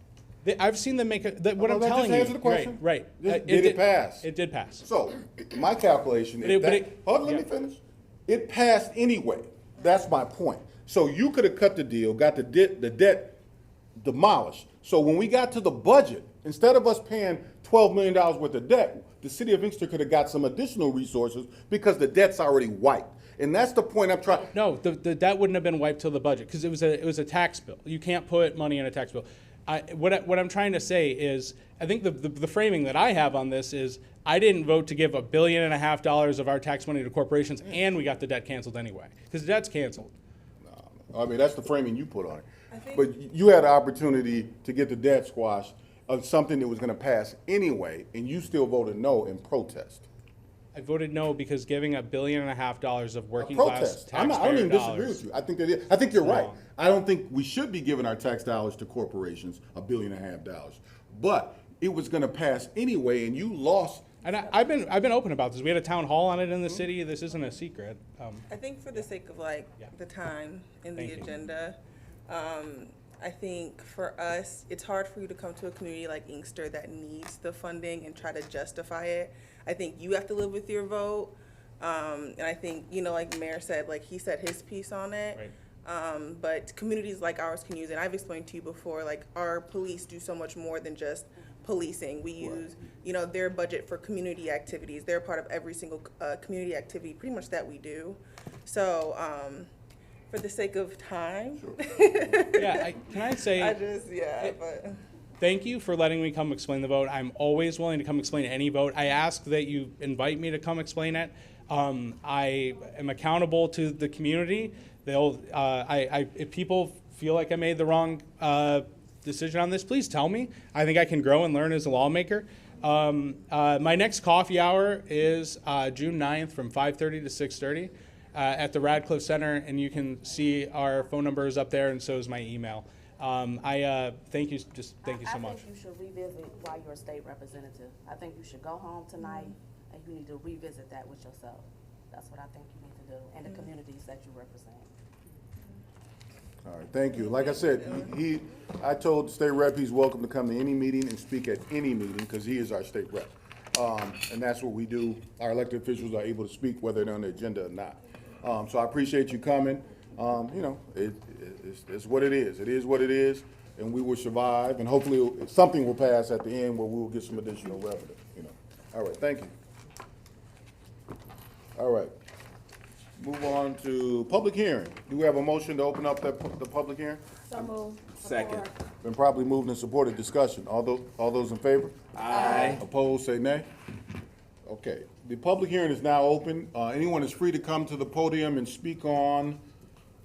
I've seen them make what I'm Just telling you. answer the question. Right. Did it pass? It did pass. So, my calculation is But that, it- hold on, let me finish. It passed anyway. That's my point. So you could have cut the deal, got the debt demolished. So when we got to the budget, instead of us paying $12 million worth of debt, the city of Inkster could have got some additional resources because the debt's already wiped. And that's the point I'm trying. No, the debt wouldn't have been wiped till the budget because it was a tax bill. You can't put money in a tax bill. What I'm trying to say is, I think the framing that I have on this is, I didn't vote to give $1.5 billion of our tax money to corporations, and we got the debt canceled anyway because the debt's canceled. I mean, that's the framing you put on it. But you had an opportunity to get the debt squashed of something that was going to pass anyway, and you still voted no in protest. I voted no because giving $1.5 billion of working Protest. class I don't even taxpayer disagree dollars. with you. I think you're right. wrong. I don't think we should be giving our tax dollars to corporations, $1.5 billion. But it was going to pass anyway, and you lost And I've been open about this. We had a town hall on it in the city. This isn't a secret. I think for the sake of like Yeah. the time and Thank the you. agenda, I think for us, it's hard for you to come to a community like Inkster that needs the funding and try to justify it. I think you have to live with your vote. And I think, you know, like the mayor said, like he said his piece on it. Right. But communities like ours can use it. I've explained to you before, like our police do so much more than just policing. We use, you know, their budget for community activities. They're part of every single community activity, pretty much that we do. So, for the sake of time, Yeah, can I say? but. Thank you for letting me come explain the vote. I'm always willing to come explain any vote. I ask that you invite me to come explain it. I am accountable to the community. If people feel like I made the wrong decision on this, please tell me. I think I can grow and learn as a lawmaker. My next coffee hour is June 9th from 5:30 to 6:30 at the Radcliffe Center, and you can see our phone number is up there, and so is my email. Thank you so much. I think you should revisit why you're a state representative. I think you should go home tonight and you need to revisit that with yourself. That's what I think you need to do, and the communities that you represent. All right, thank you. Like I said, I told the state rep he's welcome to come to any meeting and speak at any meeting, because he is our state rep. And that's what we do. Our elected officials are able to speak whether they're on the agenda or not. So I appreciate you coming. You know, it's what it is. It is what it is, and we will survive, and hopefully something will pass at the end where we will get some additional revenue, you know. All right, thank you. All right. Move on to public hearing. Do we have a motion to open up the public hearing? So moved. Second. Been properly moved and supported. Discussion. All those in favor? Aye. Opposed, say nay. Okay. The public hearing is now open. Anyone is free to come to the podium and speak on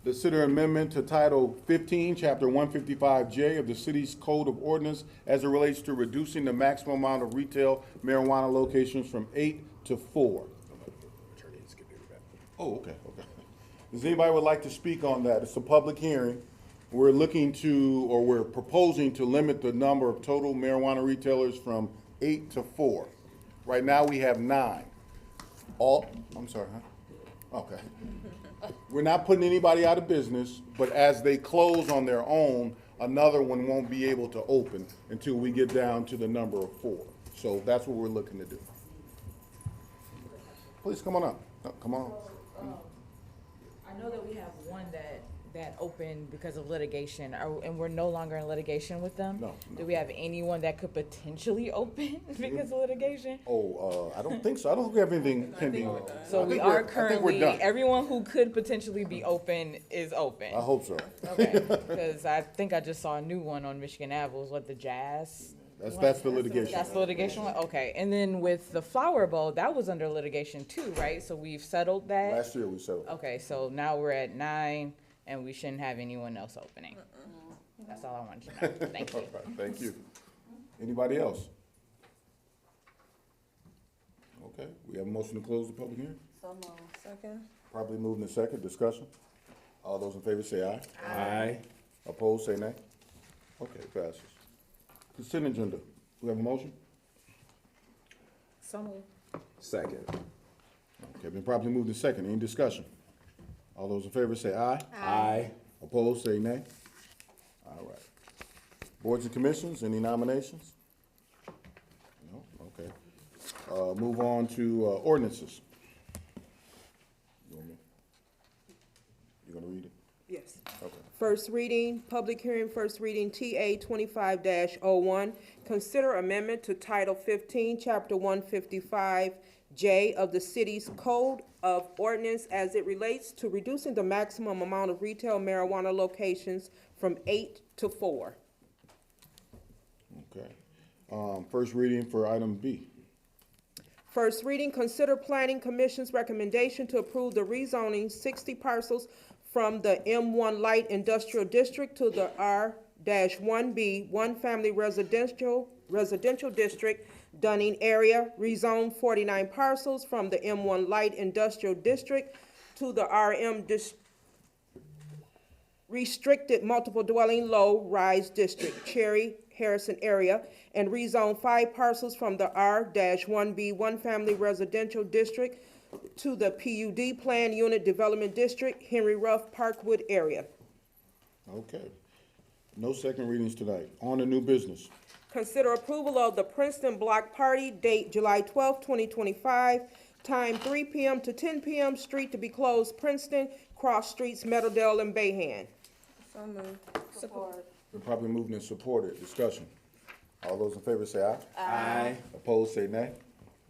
the city amendment to Title 15, Chapter 155J of the city's Code of Ordinance as it relates to reducing the maximum amount of retail marijuana locations from 8 to 4. Oh, okay. Does anybody would like to speak on that? It's a public hearing. We're proposing to limit the number of total marijuana retailers from 8 to 4. Right now, we have 9. I'm sorry, huh? Okay. We're not putting anybody out of business, but as they close on their own, another one won't be able to open until we get down to the number of 4. So that's what we're looking to do. Please come on up. Come on. I know that we have one that opened because of litigation, and we're no longer in litigation with them? No. Do we have anyone that could potentially open because of litigation? I don't think so. I don't think we have anything pending. So we are currently, everyone who could potentially be open is open? I hope so. Okay, because I think I just saw a new one on Michigan Ave, was what, the Jazz? That's the litigation. That's the litigation one? Okay, and then with the Flower Bowl, that was under litigation too, right? So we've settled that? Last year we settled. Okay, so now we're at 9, and we shouldn't have anyone else opening. That's all I wanted to know. Thank you. All right, thank you. Anybody else? Okay, we have a motion to close the public hearing. So moved. Second. Probably moved in second. Discussion. All those in favor say aye. Aye. Opposed, say nay. Okay, passes. Consent agenda. We have a motion? So moved. Second. Okay, been properly moved in second. Any discussion? All those in favor say aye. Aye. Opposed, say nay. All right. Boards and commissions, any nominations? No? Okay. Move on to ordinances. You gonna read it? Yes. Okay. First reading, public hearing, first reading, TA 25-01. Consider amendment to Title 15, Chapter 155J of the city's Code of Ordinance as it relates to reducing the maximum amount of retail marijuana locations from 8 to 4. Okay. First reading for item B. First reading, consider Planning Commission's recommendation to approve the rezoning 60 parcels from the M1 Light Industrial District to the R-1B, One Family Residential District, Dunning area, rezone 49 parcels from the M1 Light Industrial District to the RM Restricted Multiple Dwelling Low Rise District, Cherry Harrison area and rezone 5 parcels from the R-1B One Family Residential District to the PUD Plan Unit Development District, Henry Ruff Parkwood area. Okay. No second readings tonight. On to new business. Consider approval of the Princeton Block Party, date July 12, 2025, time 3 p.m. to 10 p.m., street to be closed, Princeton, cross streets, Meadowdale and Bayhand. So moved. Support. Been properly moved and supported. Discussion. All those in favor say aye. Aye. Opposed, say nay.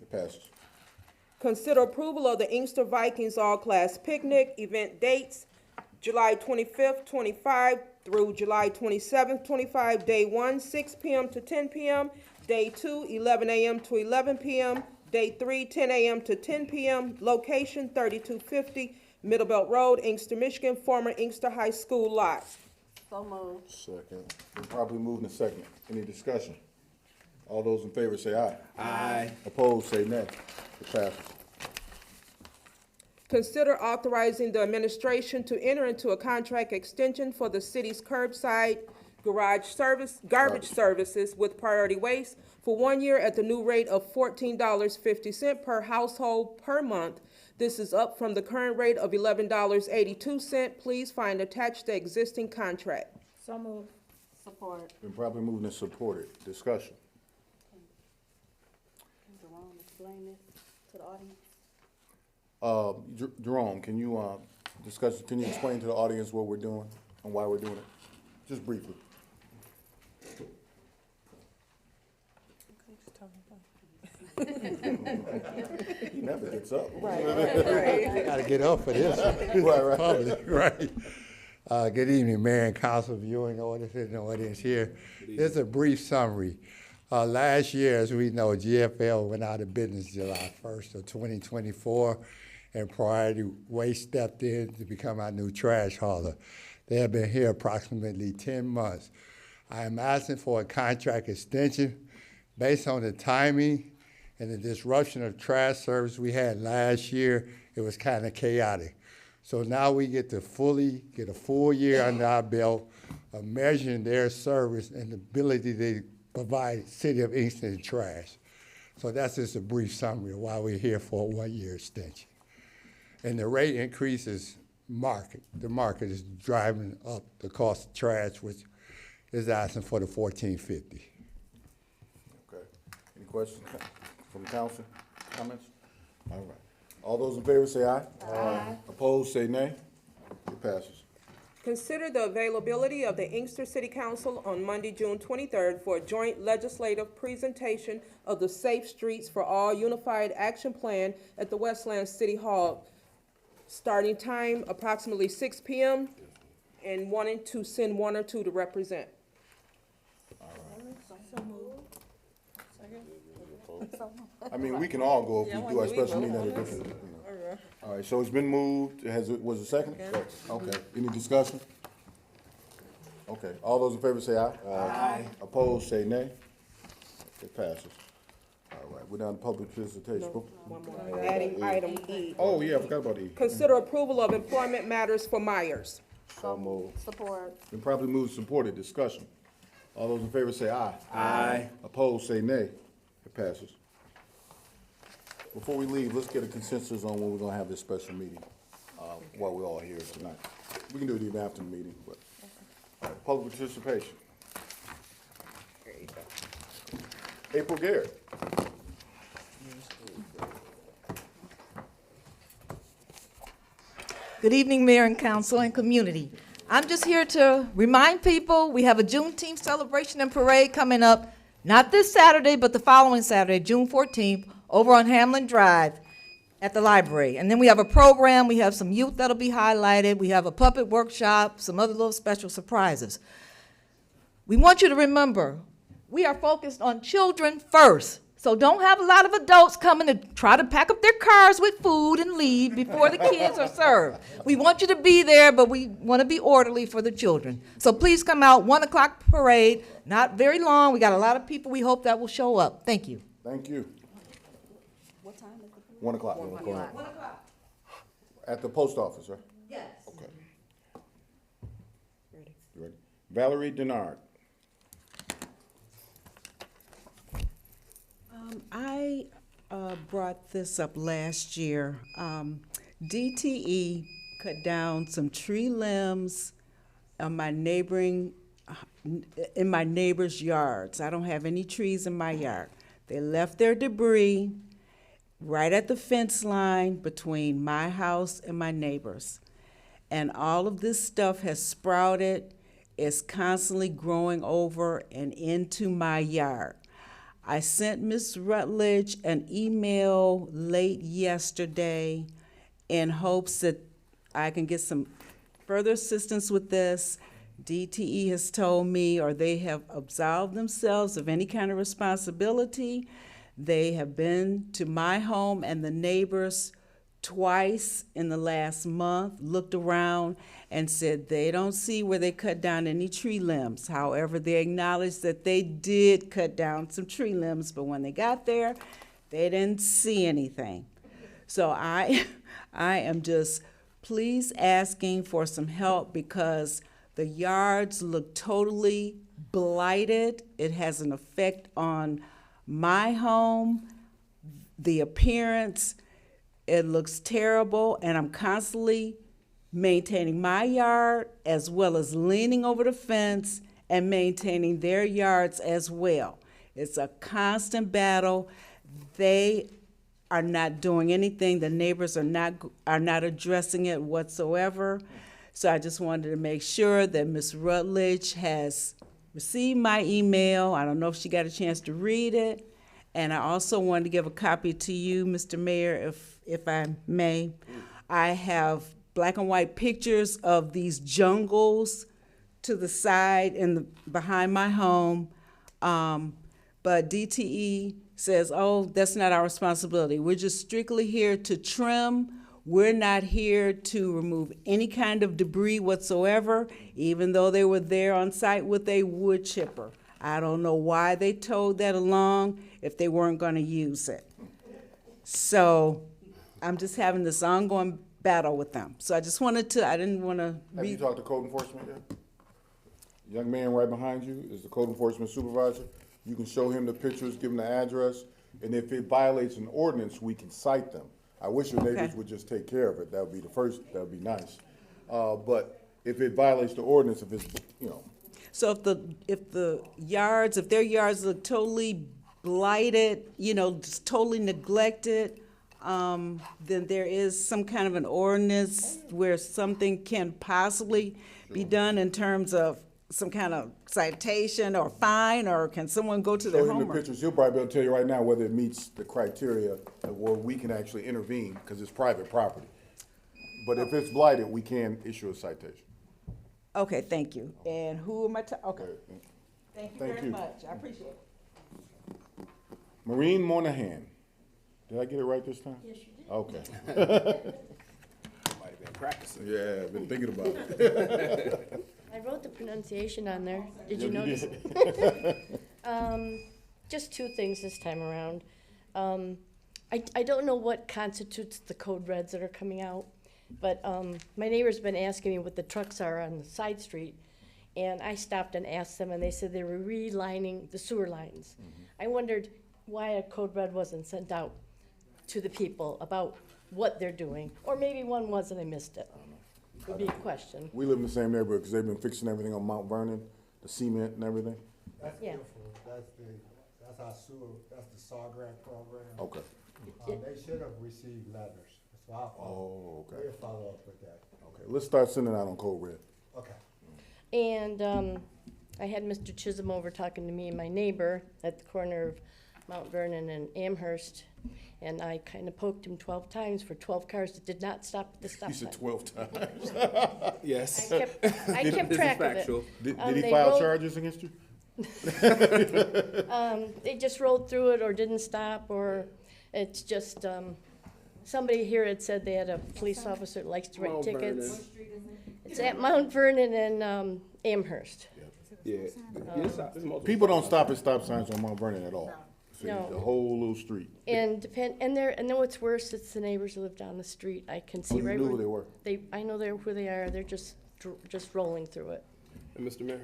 It passes. Consider approval of the Inkster Vikings All-Class Picnic, event dates, July 25th, 25 through July 27th, 25, day 1, 6 p.m. to 10 p.m., day 2, 11 a.m. to 11 p.m., day 3, 10 a.m. to 10 p.m., location 3250 Middlebelt Road, Inkster, Michigan, former Inkster High School lot. So moved. Second. Been properly moved and second. Any discussion? All those in favor say aye. Aye. Opposed, say nay. It passes. Consider authorizing the administration to enter into a contract extension for the city's curbside garbage services with Priority Waste for 1 year at the new rate of $14.50 per household per month. This is up from the current rate of $11.82. Please find attached the existing contract. So moved. Support. Been properly moved and supported. Discussion. Can Jerome explain this to the audience? Jerome, can you, can you explain to the audience what we're doing and why we're doing it? Just briefly. He never gets up. Gotta get up for this. Right. Public, right. Good evening, Mayor and Council, viewing audience and audience here. It's a brief summary. Last year, as we know, GFL went out of business July 1st of 2024, and Priority Waste stepped in to become our new trash hauler. They have been here approximately 10 months. I am asking for a contract extension based on the timing and the disruption of trash service we had last year. It was kind of chaotic. So now we get a full year under our belt of measuring their service and the ability they provide City of Inkster trash. So that's just a brief summary of why we're here for a 1 year extension. And the rate increase is market. The market is driving up the cost of trash, which is asking for the $14.50. Okay. Any questions from council? Comments? All right. All those in favor say aye. Aye. Opposed, say nay. It passes. Consider the availability of the Inkster City Council on Monday, June 23rd for a joint legislative presentation of the Safe Streets for All Unified Action Plan at the Westland City Hall. Starting time approximately 6 p.m. and wanting to send 1 or 2 to represent. I mean, we can all go if we do our special meeting at a different, All right, so it's been moved. Was it second? Okay. Any discussion? Okay. All those in favor say aye. Aye. Opposed, say nay. It passes. All right, we're down to public participation. One more. Adding item E. Oh, yeah, I forgot about E. Consider approval of employment matters for Myers. So moved. Support. Been properly moved, supported. Discussion. All those in favor say aye. Aye. Opposed, say nay. It passes. Before we leave, let's get a consensus on when we're gonna have this special meeting, while we're all here tonight. We can do it even after the meeting, but, all right, public participation. There you go. April Garrett. Good evening, Mayor and Council and community. I'm just here to remind people we have a Juneteenth celebration and parade coming up, not this Saturday, but the following Saturday, June 14th, over on Hamlin Drive at the library. And then we have a program, we have some youth that'll be highlighted, we have a puppet workshop, some other little special surprises. We want you to remember, we are focused on children first. So don't have a lot of adults coming to try to pack up their cars with food and leave before the kids are served. We want you to be there, but we want to be orderly for the children. So please come out, 1 o'clock parade, not very long. We got a lot of people we hope that will show up. Thank you. Thank you. What time is it? 1 o'clock. 1 o'clock. 1 o'clock. At the post office, right? Yes. Okay. You ready? Valerie Denard. I brought this up last year. DTE cut down some tree limbs on my in my neighbor's yards. I don't have any trees in my yard. They left their debris right at the fence line between my house and my neighbor's. And all of this stuff has sprouted. It's constantly growing over and into my yard. I sent Ms. Rutledge an email late yesterday in hopes that I can get some further assistance with this. DTE has told me, or they have absolved themselves of any kind of responsibility. They have been to my home and the neighbors twice in the last month, looked around and said they don't see where they cut down any tree limbs. However, they acknowledged that they did cut down some tree limbs, but when they got there, they didn't see anything. So I am just please asking for some help because the yards look totally blighted. It has an effect on my home, the appearance. It looks terrible, and I'm constantly maintaining my yard as well as leaning over the fence and maintaining their yards as well. It's a constant battle. They are not doing anything. The neighbors are not addressing it whatsoever. So I just wanted to make sure that Ms. Rutledge has received my email. I don't know if she got a chance to read it. And I also wanted to give a copy to you, Mr. Mayor, if I may. I have black and white pictures of these jungles to the side and behind my home. But DTE says, oh, that's not our responsibility. We're just strictly here to trim. We're not here to remove any kind of debris whatsoever, even though they were there on site with a wood chipper. I don't know why they towed that along if they weren't going to use it. So I'm just having this ongoing battle with them. So I just wanted to, I didn't want to. Have you talked to code enforcement yet? Young man right behind you is the code enforcement supervisor. You can show him the pictures, give him the address, and if it violates an ordinance, we can cite them. I wish your neighbors would just take care of it. That would be the first, that would be nice. But if it violates the ordinance, if it's, you know. So if their yards look totally blighted, you know, just totally neglected, then there is some kind of an ordinance where something can possibly be done in terms of some kind of citation or fine, or can someone go to their Show him the home? pictures. He'll probably be able to tell you right now whether it meets the criteria where we can actually intervene because it's private property. But if it's blighted, we can issue a citation. Okay, thank you. And who am I okay. Thank you Thank very you. much. I appreciate it. Maureen Monahan. Did I get it right this time? Yes, you did. Okay. Might have been practicing. Yeah, I've been thinking about it. I wrote the pronunciation on there. Did Yeah, you you notice? did. Just two things this time around. I don't know what constitutes the code reds that are coming out, but my neighbor's been asking me what the trucks are on the side street, and I stopped and asked them, and they said they were relining the sewer lines. I wondered why a code red wasn't sent out to the people about what they're doing, or maybe one was and I missed it. Would be a question. We live in the same neighborhood because they've been fixing everything on Mount Vernon, the cement and everything. That's Yeah. beautiful. That's our sewer, that's the SAW grant program. Okay. They should have received letters. So I'll Oh, okay. we'll follow up with that. Okay. Let's start sending out on Code Red. Okay. And I had Mr. Chisholm over talking to me and my neighbor at the corner of Mount Vernon and Amherst, and I kind of poked him 12 times for 12 cars that did not stop at the stop You sign. said 12 times. Yes. I kept This is track of it. factual. Did he They file wrote- charges against you? They just rolled through it or didn't stop, or it's just, somebody here had said they had a police officer that likes to write Mount tickets. Vernon. It's at Mount Vernon and Yeah. Amherst. It's multiple. People don't stop at stop signs on Mount Vernon at all. See, No. The whole little street. And then what's worse, it's the neighbors who live down the street. I can see Oh, you right knew where who they were? I know who they are. They're just rolling through it. And Mr. Mayor,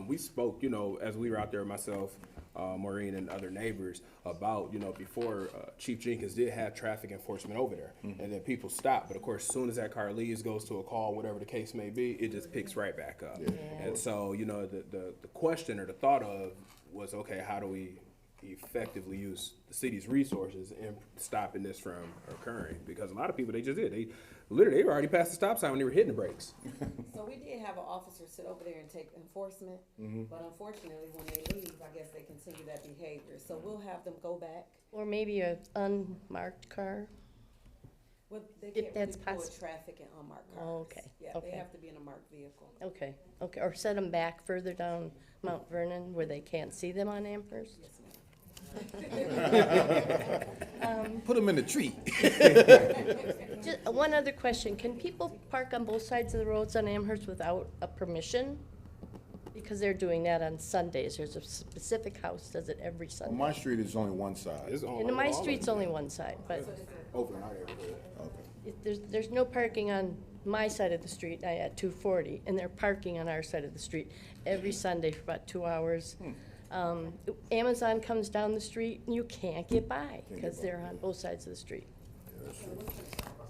we spoke, as we were out there, myself, Maureen, and other neighbors, about, before Chief Jenkins did have traffic enforcement over there, and then people stopped. But of course, as soon as that car leaves, goes to a call, whatever the case may be, it just picks right back up. And so, the question or the thought of was, okay, how do we effectively use the city's resources in stopping this from occurring? Because a lot of people, they just did. They were already past the stop sign when they were hitting the brakes. So we did have an officer sit over there and take enforcement, but unfortunately, when they leave, I guess they continue that behavior. So we'll have them go back. Or maybe an unmarked car. Well, they If can't that's report possible. traffic in unmarked cars. Oh, okay, Yeah, okay. they have to be in a marked vehicle. Okay, or set them back further down Mount Vernon where they can't see them on Amherst? Put them in the tree. Just one other question, can people park on both sides of the roads on Amherst without a permission? Because they're doing that on Sundays, there's a specific house does it every On Sunday. my street, it's only one side. And my street's only one side, but Over in our neighborhood. Okay. there's no parking on my side of the street at 240, and they're parking on our side of the street every Sunday for about 2 hours. Amazon comes down the street, and you can't get by, because they're on both sides of the street.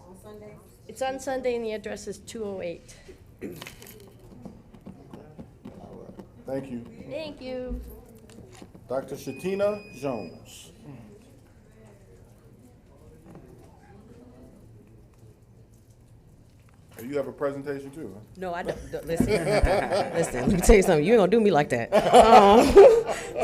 On Sunday? It's on Sunday, and the address is 208. Thank you. Thank you. Dr. Shatina Jones. You have a presentation too, huh? No, I don't. Listen, listen. Let me tell you something. You ain't gonna do me like that.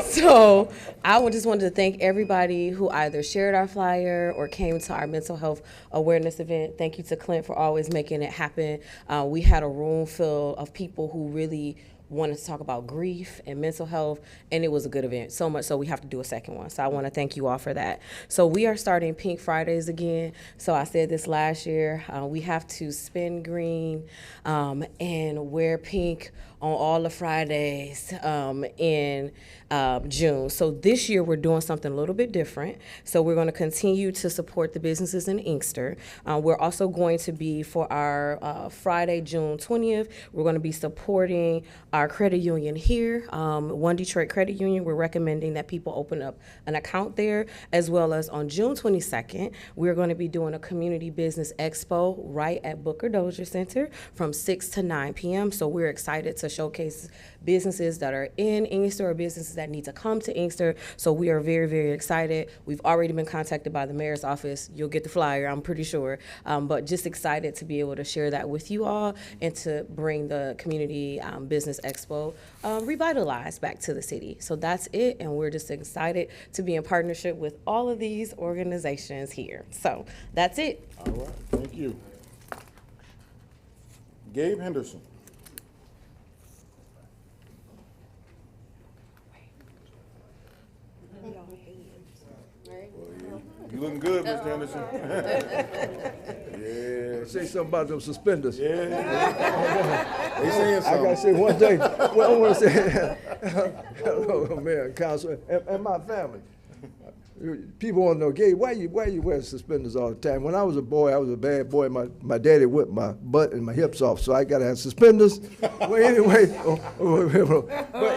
So I just wanted to thank everybody who either shared our flyer or came to our mental health awareness event. Thank you to Clint for always making it happen. We had a room full of people who really wanted to talk about grief and mental health, and it was a good event, so much so we have to do a second one. So I want to thank you all for that. So we are starting Pink Fridays again. So I said this last year, we have to spin green and wear pink on all the Fridays in June. So this year we're doing something a little bit different. So we're going to continue to support the businesses in Inkster. We're also going to be, for our Friday, June 20th, we're going to be supporting our credit union here, One Detroit Credit Union. We're recommending that people open up an account there, as well as on June 22nd, we're going to be doing a community business expo right at Booker Dozier Center from 6 to 9 p.m. So we're excited to showcase businesses that are in Inkster or businesses that need to come to Inkster. So we are very, very excited. We've already been contacted by the mayor's office. You'll get the flyer, I'm pretty sure. But just excited to be able to share that with you all and to bring the community business expo revitalized back to the city. So that's it, and we're just excited to be in partnership with all of these organizations here. So that's it. All right, thank you. Gabe Henderson. You looking good, Mr. Henderson. Yeah. Say something about them suspenders. Yeah. They saying something. I gotta say one thing. Well, I want to say, hello, Mayor, Council, and my family. People want to know, Gabe, why you wear suspenders all the time? When I was a boy, I was a bad boy. My daddy whipped my butt and my hips off, so I gotta have suspenders. Well,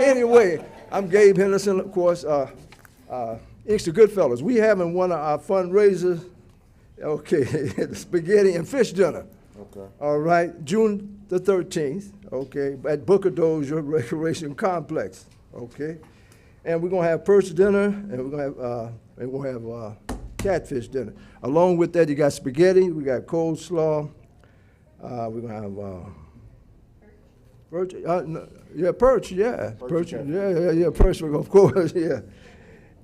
anyway, I'm Gabe Henderson, of course. Inkster Goodfellas. We having one of our fundraisers. Okay, the spaghetti and fish dinner. Okay. All right, June the 13th. Okay, at Booker Dozier Recreation Complex. Okay, and we're gonna have purse dinner, and we're gonna have catfish dinner. Along with that, you got spaghetti. We got coleslaw. We're gonna have perch. Yeah, perch. Yeah, perch. Yeah. Perch. Of course. Yeah.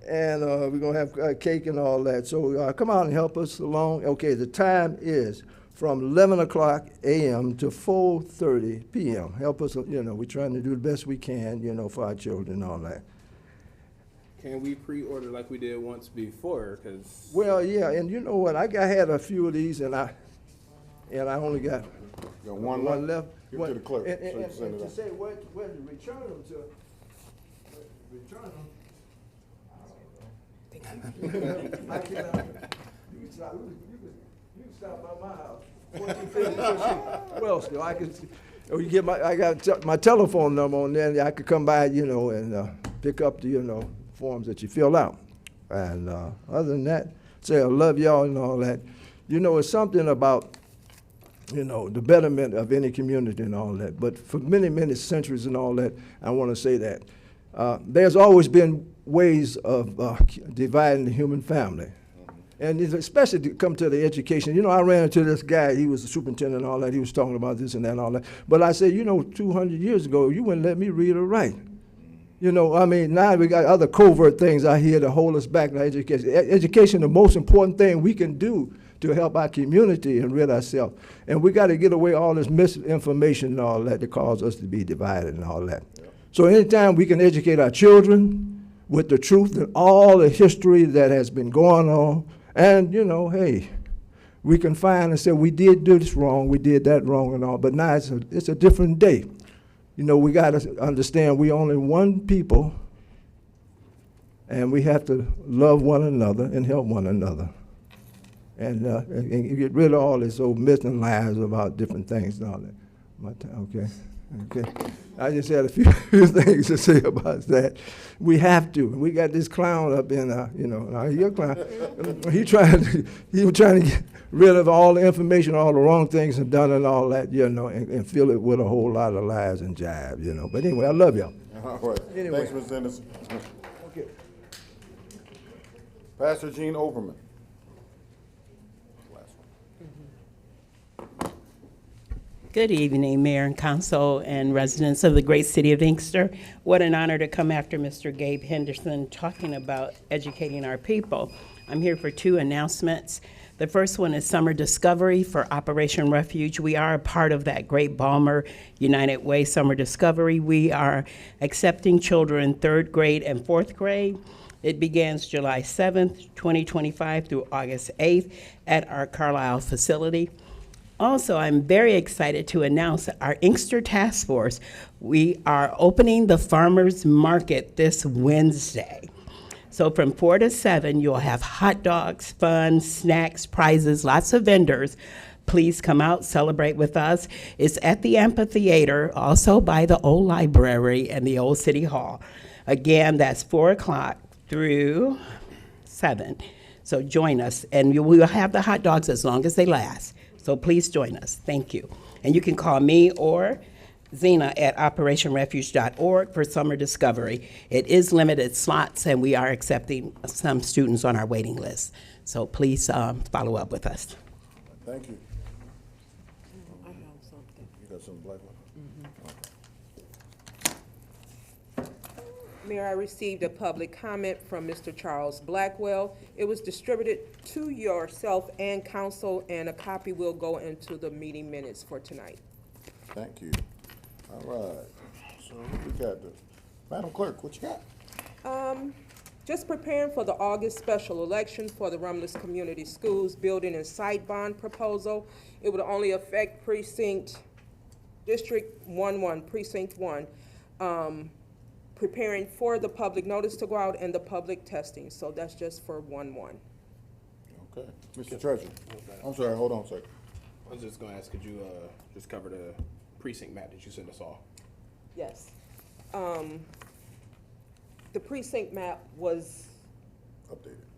And we're going to have cake and all that. So come out and help us along. Okay, the time is from 11 o'clock a.m. to 4:30 p.m. Help us, we're trying to do the best we can, for our children and all that. Can we pre-order like we did once before? Cause well, yeah, and you know what? I had a few of these, and I only got one left. Give it to the clerk. And, so you can and send it to out. say where to return them to, I cannot. You can stop by my house. 1450 Wellsville. Or you get I got my telephone number on there, and I could come by, and pick up the, forms that you fill out. And other than that, say I love y'all and all that. It's something about, the betterment of any community and all that. But for many, many centuries and all that, I want to say that there's always been ways of dividing the human family. And it's especially to come to the education. I ran into this guy, he was the superintendent and all that, he was talking about this and that and all that. But I said, 200 years ago, you wouldn't let me read or write. Now we got other covert things out here to hold us back in education. Education, the most important thing we can do to help our community and rid ourselves. And we got to get away all this misinformation and all that cause us to be divided and all that. Yeah. So anytime we can educate our children with the truth and all the history that has been going on, and, hey, we can find and say, we did do this wrong, we did that wrong and all, but now it's a different day. We got to understand we only one people, and we have to love one another and help one another. And get rid of all this old myths and lies about different things and all that. Okay. I just had a few things to say about that. We have to. We got this clown up in, your clown. He was trying to get rid of all the information, all the wrong things and done and all that, and fill it with a whole lot of lies and jive, But anyway, I love y'all. All right. Anyway. Thanks, Mr. Anderson. Okay. Pastor Gene Overman. Good evening, Mayor and Council and residents of the great city of Inkster. What an honor to come after Mr. Gabe Henderson talking about educating our people. I'm here for two announcements. The first one is Summer Discovery for Operation Refuge. We are a part of that great Balmer United Way Summer Discovery. We are accepting children 3rd grade and 4th grade. It begins July 7th, 2025 through August 8th at our Carlisle facility. Also, I'm very excited to announce our Inkster Task Force. We are opening the farmers market this Wednesday. So from 4 to 7, you'll have hot dogs, fun, snacks, prizes, lots of vendors. Please come out, celebrate with us. It's at the amphitheater, also by the old library and the old city hall. Again, that's 4 o'clock through 7. So join us, and we will have the hot dogs as long as they last. So please join us. Thank you. And you can call me or Zena at operationrefuge.org for Summer Discovery. It is limited slots, and we are accepting some students on our waiting list. So please follow up with us. Thank you. I have something. You got some black one? Mayor, I received a public comment from Mr. Charles Blackwell. It was distributed to yourself and council, and a copy will go into the meeting minutes for tonight. Thank you. All right. So what we got? Madam Clerk, what you got? Just preparing for the August special election for the Romulus Community Schools building and site bond proposal. It would only affect District 1, Precinct 1. Preparing for the public notice to go out and the public testing. So that's just for 1-1. Okay. Mr. Treasurer. I'm sorry, hold on a second. I was just going to ask, could you just cover the precinct map that you sent us all? Yes. The precinct map was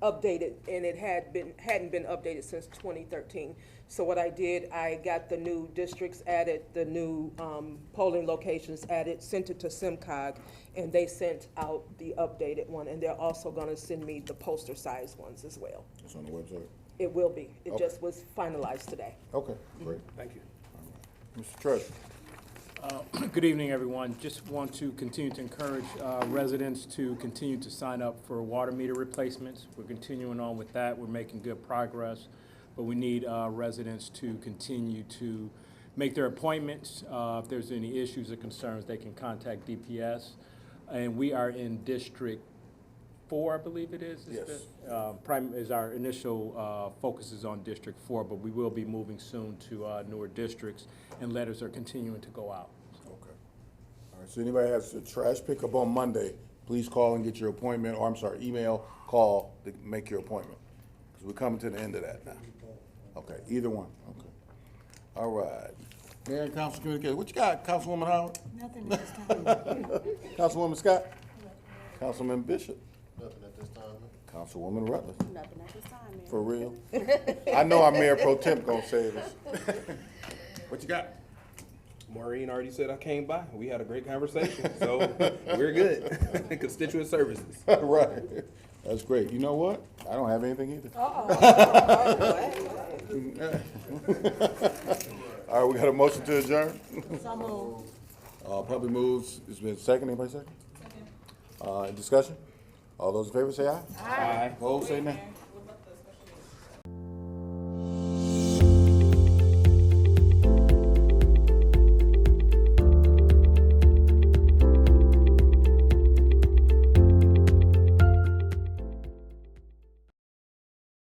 updated, and it hadn't been updated since 2013. So what I did, I got the new districts added, the new polling locations added, sent it to SimCog, and they sent out the updated one, and they're also going to send me the poster size ones as well. It's on the website? It will be. It Okay. just was finalized today. Okay, great. Thank you. All right. Mr. Treasurer. Good evening, everyone. Just want to continue to encourage residents to continue to sign up for water meter replacements. We're continuing on with that. We're making good progress, but we need residents to continue to make their appointments. If there's any issues or concerns, they can contact DPS. And we are in District 4, I believe it is. Yes. Is our initial focus is on District 4, but we will be moving soon to newer districts, and letters are continuing to go out. Okay. All right, so anybody has a trash pickup on Monday, please call and get your appointment, or I'm sorry, email, call to make your appointment. Because we're coming to the end of that now. Okay, either one, okay. All right. Mayor and council communication. What you got, Councilwoman Howard? Nothing at this time. Councilwoman Scott? Councilman Bishop? Nothing at this time. Councilwoman Rutledge? Nothing at this time, Mayor. For real? I know our Mayor Pro Tem gonna say this. What you got? Maureen already said I came by. We had a great conversation, so we're good. Constituent services. Right. That's great. You know what? I don't have anything either. All right, we got a motion to adjourn. So moved. Probably moves, it's been second, anybody second? Discussion? All those in favor say aye. Aye. Opposed, say nay.